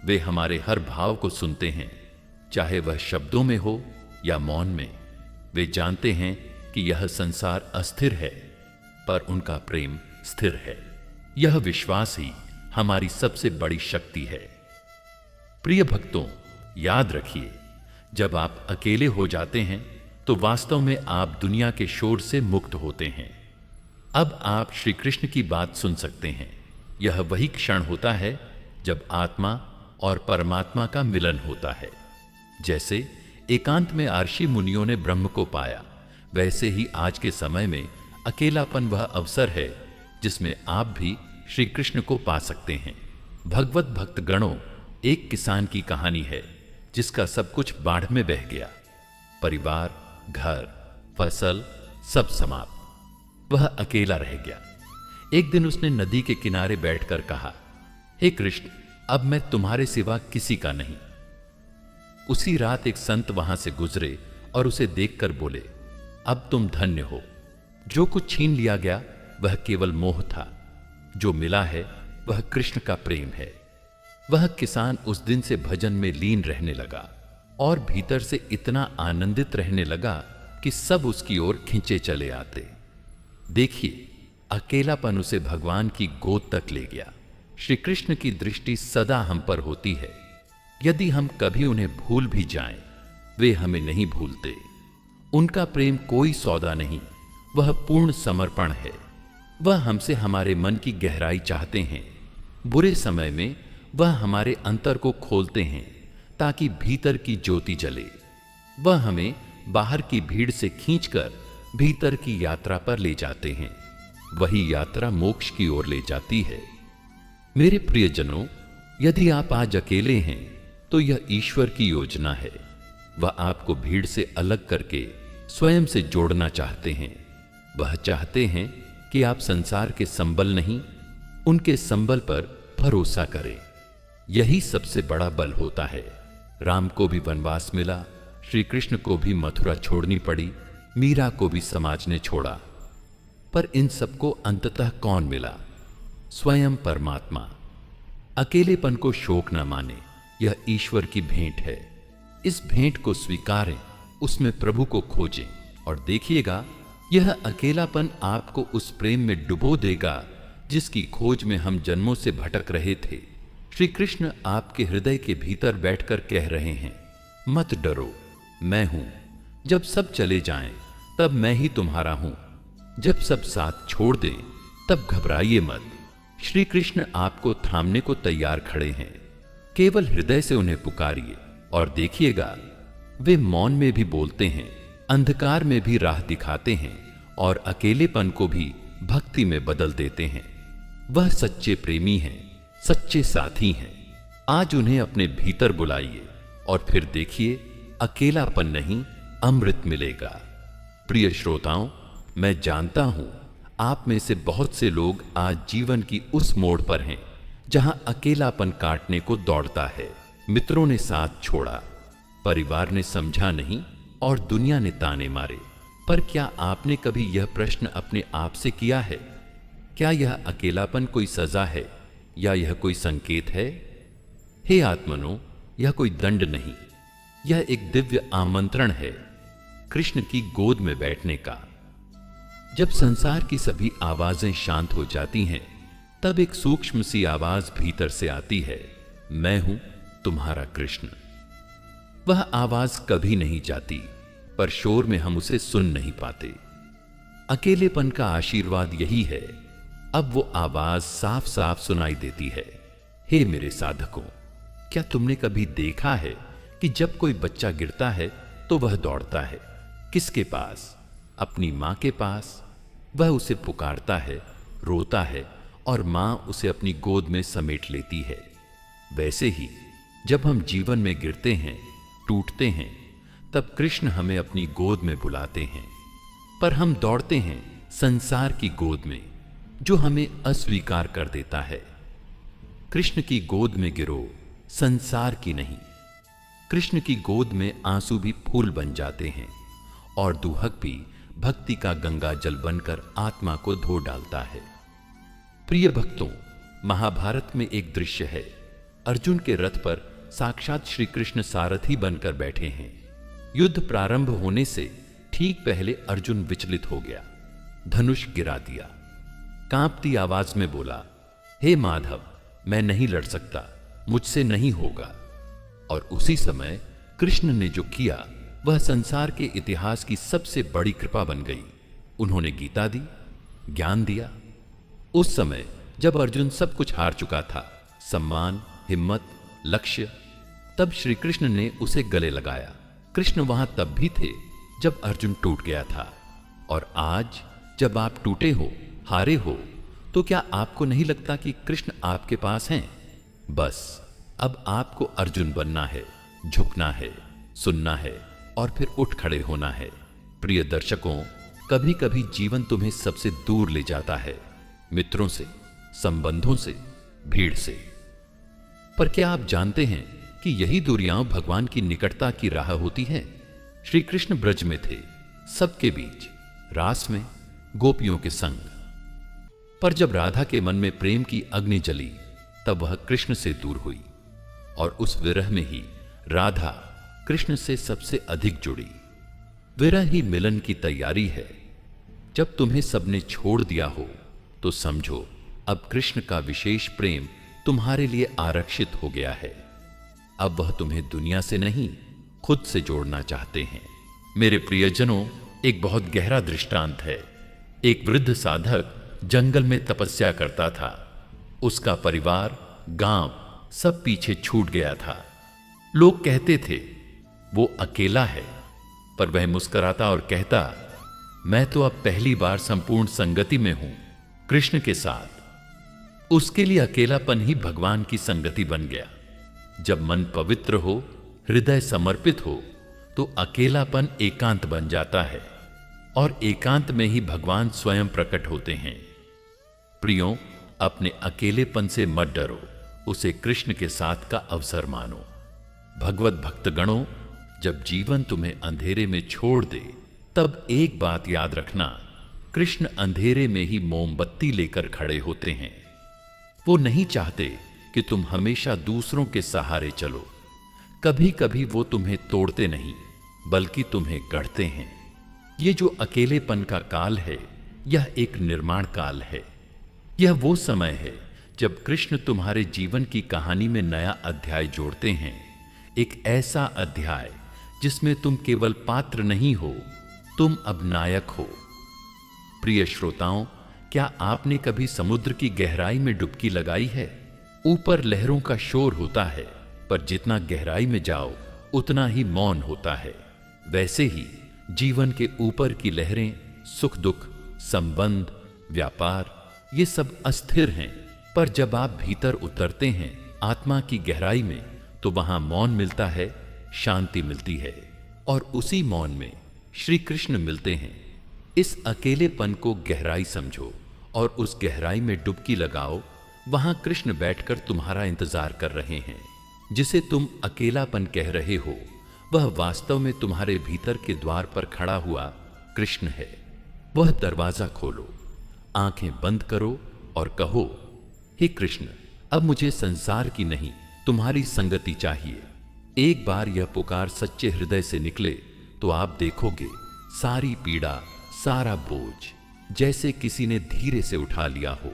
वे हमारे हर भाव को सुनते हैं, चाहे वह शब्दों में हो या मौन में। वे जानते हैं कि यह संसार अस्थिर है, पर उनका प्रेम स्थिर है। यह विश्वास ही हमारी सबसे बड़ी शक्ति है। प्रिय भक्तों, याद रखिए, जब आप अकेले हो जाते हैं तो वास्तव में आप दुनिया के शोर से मुक्त होते हैं। अब आप श्री कृष्ण की बात सुन सकते हैं। यह वही क्षण होता है जब आत्मा और परमात्मा का मिलन होता है। जैसे एकांत में आर्षि मुनियों ने ब्रह्म को पाया, वैसे ही आज के समय में अकेलापन वह अवसर है जिसमें आप भी श्री कृष्ण को पा सकते हैं। भगवत भक्त गणों, एक किसान की कहानी है जिसका सब कुछ बाढ़ में बह गया। परिवार, घर, फसल सब समाप्त। वह अकेला रह गया। एक दिन उसने नदी के किनारे बैठकर कहा, हे कृष्ण, अब मैं तुम्हारे सिवा किसी का नहीं। उसी रात एक संत वहां से गुजरे और उसे देखकर बोले, अब तुम धन्य हो। जो कुछ छीन लिया गया वह केवल मोह था, जो मिला है वह कृष्ण का प्रेम है। वह किसान उस दिन से भजन में लीन रहने लगा और भीतर से इतना आनंदित रहने लगा कि सब उसकी ओर खींचे चले आते। देखिए, अकेलापन उसे भगवान की गोद तक ले गया। श्री कृष्ण की दृष्टि सदा हम पर होती है। यदि हम कभी उन्हें भूल भी जाएं, वे हमें नहीं भूलते। उनका प्रेम कोई सौदा नहीं, वह पूर्ण समर्पण है। वह हमसे हमारे मन की गहराई चाहते हैं। बुरे समय में वह हमारे अंतर को खोलते हैं ताकि भीतर की ज्योति जले। वह हमें बाहर की भीड़ से खींचकर भीतर की यात्रा पर ले जाते हैं। वही यात्रा मोक्ष की ओर ले जाती है। मेरे प्रियजनों, यदि आप आज अकेले हैं तो यह ईश्वर की योजना है। वह आपको भीड़ से अलग करके स्वयं से जोड़ना चाहते हैं। वह चाहते हैं कि आप संसार के संबल नहीं, उनके संबल पर भरोसा करें। यही सबसे बड़ा बल होता है। राम को भी वनवास मिला, श्री कृष्ण को भी मथुरा छोड़नी पड़ी, मीरा को भी समाज ने छोड़ा, पर इन सबको अंततः कौन मिला? स्वयं परमात्मा। अकेलेपन को शोक न माने, यह ईश्वर की भेंट है। इस भेंट को स्वीकारें, उसमें प्रभु को खोजें और देखिएगा यह अकेलापन आपको उस प्रेम में डुबो देगा जिसकी खोज में हम जन्मों से भटक रहे थे। श्री कृष्ण आपके हृदय के भीतर बैठकर कह रहे हैं, मत डरो, मैं हूं। जब सब चले जाएं, तब मैं ही तुम्हारा हूं। जब सब साथ छोड़ दें, तब घबराइए मत। श्री कृष्ण आपको थामने को तैयार खड़े हैं। केवल हृदय से उन्हें पुकारिए और देखिएगा वे मौन में भी बोलते हैं, अंधकार में भी राह दिखाते हैं और अकेलेपन को भी भक्ति में बदल देते हैं। वह सच्चे प्रेमी हैं, सच्चे साथी हैं। आज उन्हें अपने भीतर बुलाइए और फिर देखिए अकेलापन नहीं, अमृत मिलेगा। प्रिय श्रोताओं, मैं जानता हूं आप में से बहुत से लोग आज जीवन की उस मोड़ पर हैं जहां अकेलापन काटने को दौड़ता है। मित्रों ने साथ छोड़ा, परिवार ने समझा नहीं और दुनिया ने ताने मारे। पर क्या आपने कभी यह प्रश्न अपने आप से किया है? क्या यह अकेलापन कोई सजा है या यह कोई संकेत है? हे आत्मनो, यह कोई दंड नहीं, यह एक दिव्य आमंत्रण है कृष्ण की गोद में बैठने का। जब संसार की सभी आवाजें शांत हो जाती हैं, तब एक सूक्ष्म सी आवाज भीतर से आती है, मैं हूं तुम्हारा कृष्ण। वह आवाज कभी नहीं जाती, पर शोर में हम उसे सुन नहीं पाते। अकेलेपन का आशीर्वाद यही है, अब वो आवाज साफ साफ सुनाई देती है। हे मेरे साधकों, क्या तुमने कभी देखा है कि जब कोई बच्चा गिरता है तो वह दौड़ता है किसके पास? अपनी मां के पास। वह उसे पुकारता है, रोता है और मां उसे अपनी गोद में समेट लेती है। वैसे ही जब हम जीवन में गिरते हैं, टूटते हैं, तब कृष्ण हमें अपनी गोद में बुलाते हैं। पर हम दौड़ते हैं संसार की गोद में, जो हमें अस्वीकार कर देता है। कृष्ण की गोद में गिरो, संसार की नहीं। कृष्ण की गोद में आंसू भी फूल बन जाते हैं और दुहक भी भक्ति का गंगा जल बनकर आत्मा को धो डालता है। प्रिय भक्तों, महाभारत में एक दृश्य है। अर्जुन के रथ पर साक्षात श्री कृष्ण सारथी बनकर बैठे हैं। युद्ध प्रारंभ होने से ठीक पहले अर्जुन विचलित हो गया, धनुष गिरा दिया, कांपती आवाज में बोला, हे माधव, मैं नहीं लड़ सकता, मुझसे नहीं होगा। और उसी समय कृष्ण ने जो किया वह संसार के इतिहास की सबसे बड़ी कृपा बन गई। उन्होंने गीता दी, ज्ञान दिया। उस समय जब अर्जुन सब कुछ हार चुका था, सम्मान, हिम्मत, लक्ष्य, तब श्री कृष्ण ने उसे गले लगाया। कृष्ण वहां तब भी थे जब अर्जुन टूट गया था। और आज जब आप टूटे हो, हारे हो, तो क्या आपको नहीं लगता कि कृष्ण आपके पास हैं? बस अब आपको अर्जुन बनना है, झुकना है, सुनना है और फिर उठ खड़े होना है। प्रिय दर्शकों, कभी कभी जीवन तुम्हें सबसे दूर ले जाता है, मित्रों से, संबंधों से, भीड़ से। पर क्या आप जानते हैं कि यही दूरियां भगवान की निकटता की राह होती है? श्री कृष्ण ब्रज में थे, सबके बीच, रास में, गोपियों के संग। पर जब राधा के मन में प्रेम की अग्नि जली, तब वह कृष्ण से दूर हुई और उस विरह में ही राधा कृष्ण से सबसे अधिक जुड़ी। विरह ही मिलन की तैयारी है। जब तुम्हें सबने छोड़ दिया हो तो समझो अब कृष्ण का विशेष प्रेम तुम्हारे लिए आरक्षित हो गया है। अब वह तुम्हें दुनिया से नहीं, खुद से जोड़ना चाहते हैं। मेरे प्रियजनों, एक बहुत गहरा दृष्टांत है। एक वृद्ध साधक जंगल में तपस्या करता था। उसका परिवार, गांव सब पीछे छूट गया था। लोग कहते थे वो अकेला है, पर वह मुस्कुराता और कहता, मैं तो अब पहली बार संपूर्ण संगति में हूं, कृष्ण के साथ। उसके लिए अकेलापन ही भगवान की संगति बन गया। जब मन पवित्र हो, हृदय समर्पित हो, तो अकेलापन एकांत बन जाता है और एकांत में ही भगवान स्वयं प्रकट होते हैं। प्रियो, अपने अकेलेपन से मत डरो, उसे कृष्ण के साथ का अवसर मानो। भगवत भक्तगणों, जब जीवन तुम्हें अंधेरे में छोड़ दे, तब एक बात याद रखना, कृष्ण अंधेरे में ही मोमबत्ती लेकर खड़े होते हैं। वो नहीं चाहते कि तुम हमेशा दूसरों के सहारे चलो। कभी कभी वो तुम्हें तोड़ते नहीं, बल्कि तुम्हें गढ़ते हैं। ये जो अकेलेपन का काल है, यह एक निर्माण काल है। यह वो समय है जब कृष्ण तुम्हारे जीवन की कहानी में नया अध्याय जोड़ते हैं। एक ऐसा अध्याय जिसमें तुम केवल पात्र नहीं हो, तुम अब नायक हो। प्रिय श्रोताओं, क्या आपने कभी समुद्र की गहराई में डुबकी लगाई है? ऊपर लहरों का शोर होता है, पर जितना गहराई में जाओ उतना ही मौन होता है। वैसे ही जीवन के ऊपर की लहरें, सुख दुख, संबंध, व्यापार, ये सब अस्थिर हैं। पर जब आप भीतर उतरते हैं आत्मा की गहराई में, तो वहां मौन मिलता है, शांति मिलती है, और उसी मौन में श्री कृष्ण मिलते हैं। इस अकेलेपन को गहराई समझो और उस गहराई में डुबकी लगाओ। वहां कृष्ण बैठकर तुम्हारा इंतजार कर रहे हैं। जिसे तुम अकेलापन कह रहे हो, वह वास्तव में तुम्हारे भीतर के द्वार पर खड़ा हुआ कृष्ण है। वह दरवाजा खोलो, आंखें बंद करो और कहो, हे कृष्ण, अब मुझे संसार की नहीं, तुम्हारी संगति चाहिए। एक बार यह पुकार सच्चे हृदय से निकले तो आप देखोगे सारी पीड़ा, सारा बोझ जैसे किसी ने धीरे से उठा लिया हो।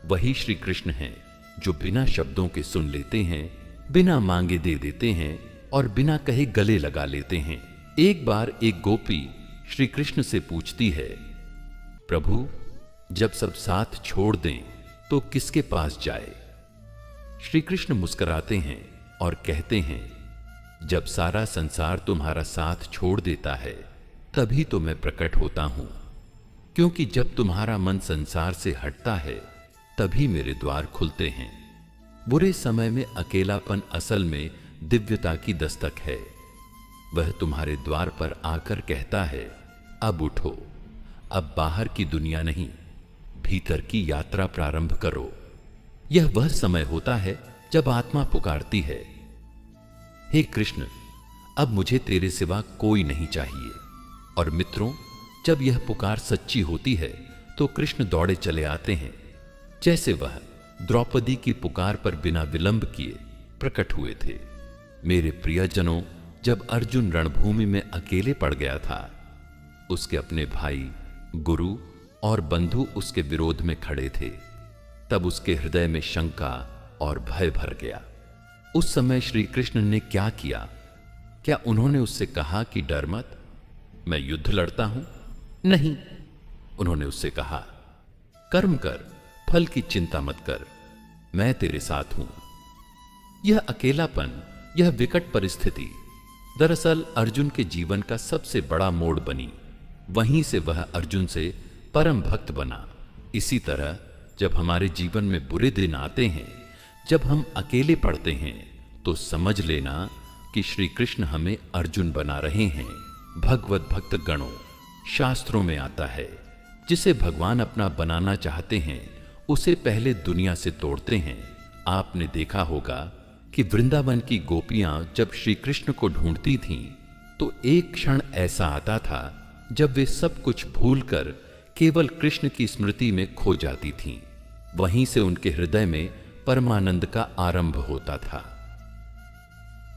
वही श्री कृष्ण हैं जो बिना शब्दों के सुन लेते हैं, बिना मांगे दे देते हैं और बिना कहे गले लगा लेते हैं। एक बार एक गोपी श्री कृष्ण से पूछती है, प्रभु, जब सब साथ छोड़ दें तो किसके पास जाए? श्री कृष्ण मुस्कुराते हैं और कहते हैं, जब सारा संसार तुम्हारा साथ छोड़ देता है, तभी तो मैं प्रकट होता हूं। क्योंकि जब तुम्हारा मन संसार से हटता है, तभी मेरे द्वार खुलते हैं। बुरे समय में अकेलापन असल में दिव्यता की दस्तक है। वह तुम्हारे द्वार पर आकर कहता है, अब उठो, अब बाहर की दुनिया नहीं, भीतर की यात्रा प्रारंभ करो। यह वह समय होता है जब आत्मा पुकारती है, हे कृष्ण, अब मुझे तेरे सिवा कोई नहीं चाहिए। और मित्रों, जब यह पुकार सच्ची होती है तो कृष्ण दौड़े चले आते हैं, जैसे वह द्रौपदी की पुकार पर बिना विलंब किए प्रकट हुए थे। मेरे प्रियजनों, जब अर्जुन रणभूमि में अकेले पड़ गया था, उसके अपने भाई, गुरु और बंधु उसके विरोध में खड़े थे। तब उसके हृदय में शंका और भय भर गया। उस समय श्री कृष्ण ने क्या किया? क्या उन्होंने उससे कहा कि डर मत, मैं युद्ध लड़ता हूं? नहीं, उन्होंने उससे कहा, कर्म कर, फल की चिंता मत कर, मैं तेरे साथ हूं। यह अकेलापन, यह विकट परिस्थिति दरअसल अर्जुन के जीवन का सबसे बड़ा मोड़ बनी। वहीं से वह अर्जुन से परम भक्त बना। इसी तरह जब हमारे जीवन में बुरे दिन आते हैं, जब हम अकेले पड़ते हैं, तो समझ लेना कि श्री कृष्ण हमें अर्जुन बना रहे हैं। भगवत भक्त गणों, शास्त्रों में आता है, जिसे भगवान अपना बनाना चाहते हैं, उसे पहले दुनिया से तोड़ते हैं। आपने देखा होगा कि वृंदावन की गोपियां जब श्री कृष्ण को ढूंढती थीं, तो एक क्षण ऐसा आता था जब वे सब कुछ भूलकर केवल कृष्ण की स्मृति में खो जाती थीं। वहीं से उनके हृदय में परमानंद का आरंभ होता था।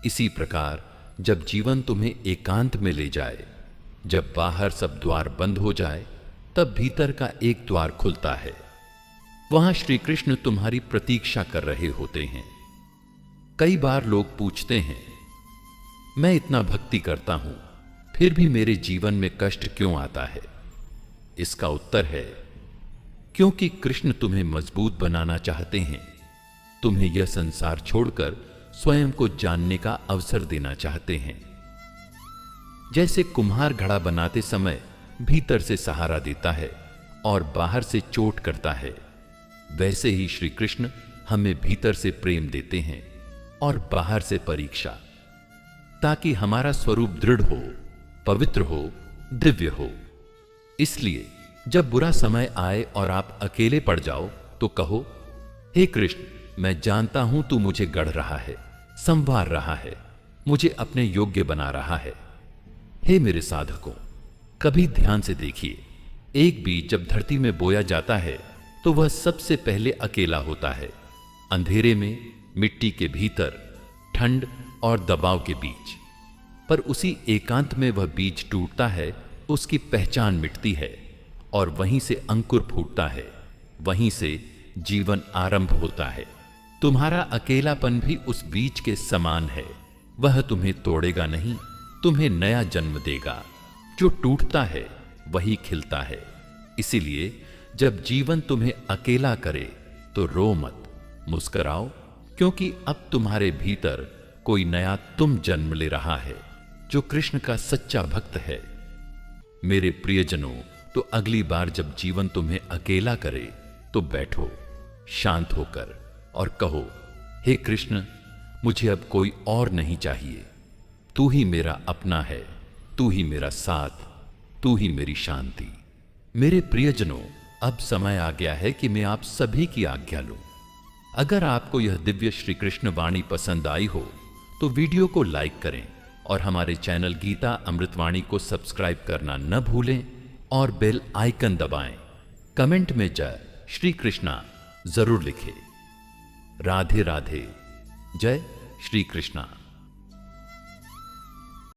इसी प्रकार जब जीवन तुम्हें एकांत में ले जाए, जब बाहर सब द्वार बंद हो जाए, तब भीतर का एक द्वार खुलता है। वहां श्री कृष्ण तुम्हारी प्रतीक्षा कर रहे होते हैं। कई बार लोग पूछते हैं, मैं इतना भक्ति करता हूं, फिर भी मेरे जीवन में कष्ट क्यों आता है? इसका उत्तर है क्योंकि कृष्ण तुम्हें मजबूत बनाना चाहते हैं, तुम्हें यह संसार छोड़कर स्वयं को जानने का अवसर देना चाहते हैं। जैसे कुम्हार घड़ा बनाते समय भीतर से सहारा देता है और बाहर से चोट करता है, वैसे ही श्री कृष्ण हमें भीतर से प्रेम देते हैं और बाहर से परीक्षा, ताकि हमारा स्वरूप दृढ़ हो, पवित्र हो, दिव्य हो। इसलिए जब बुरा समय आए और आप अकेले पड़ जाओ तो कहो, हे कृष्ण, मैं जानता हूं तू मुझे गढ़ रहा है, संवार रहा है, मुझे अपने योग्य बना रहा है। हे मेरे साधकों, कभी ध्यान से देखिए, एक बीज जब धरती में बोया जाता है तो वह सबसे पहले अकेला होता है, अंधेरे में, मिट्टी के भीतर, ठंड और दबाव के बीच। पर उसी एकांत में वह बीज टूटता है, उसकी पहचान मिटती है और वहीं से अंकुर फूटता है, वहीं से जीवन आरंभ होता है। तुम्हारा अकेलापन भी उस बीज के समान है, वह तुम्हें तोड़ेगा नहीं, तुम्हें नया जन्म देगा। जो टूटता है वही खिलता है। इसीलिए जब जीवन तुम्हें अकेला करे तो रो मत, मुस्कुराओ, क्योंकि अब तुम्हारे भीतर कोई नया तुम जन्म ले रहा है, जो कृष्ण का सच्चा भक्त है। मेरे प्रियजनों, तो अगली बार जब जीवन तुम्हें अकेला करे तो बैठो शांत होकर और कहो, हे कृष्ण, मुझे अब कोई और नहीं चाहिए, तू ही मेरा अपना है, तू ही मेरा साथ, तू ही मेरी शांति। मेरे प्रियजनों, अब समय आ गया है कि मैं आप सभी की आज्ञा लूं। अगर आपको यह दिव्य श्री कृष्ण वाणी पसंद आई हो तो वीडियो को लाइक करें और हमारे चैनल गीता अमृतवाणी को सब्सक्राइब करना न भूलें और बेल आइकन दबाएं। कमेंट में जय श्री कृष्णा जरूर लिखें। राधे राधे। जय श्री कृष्णा।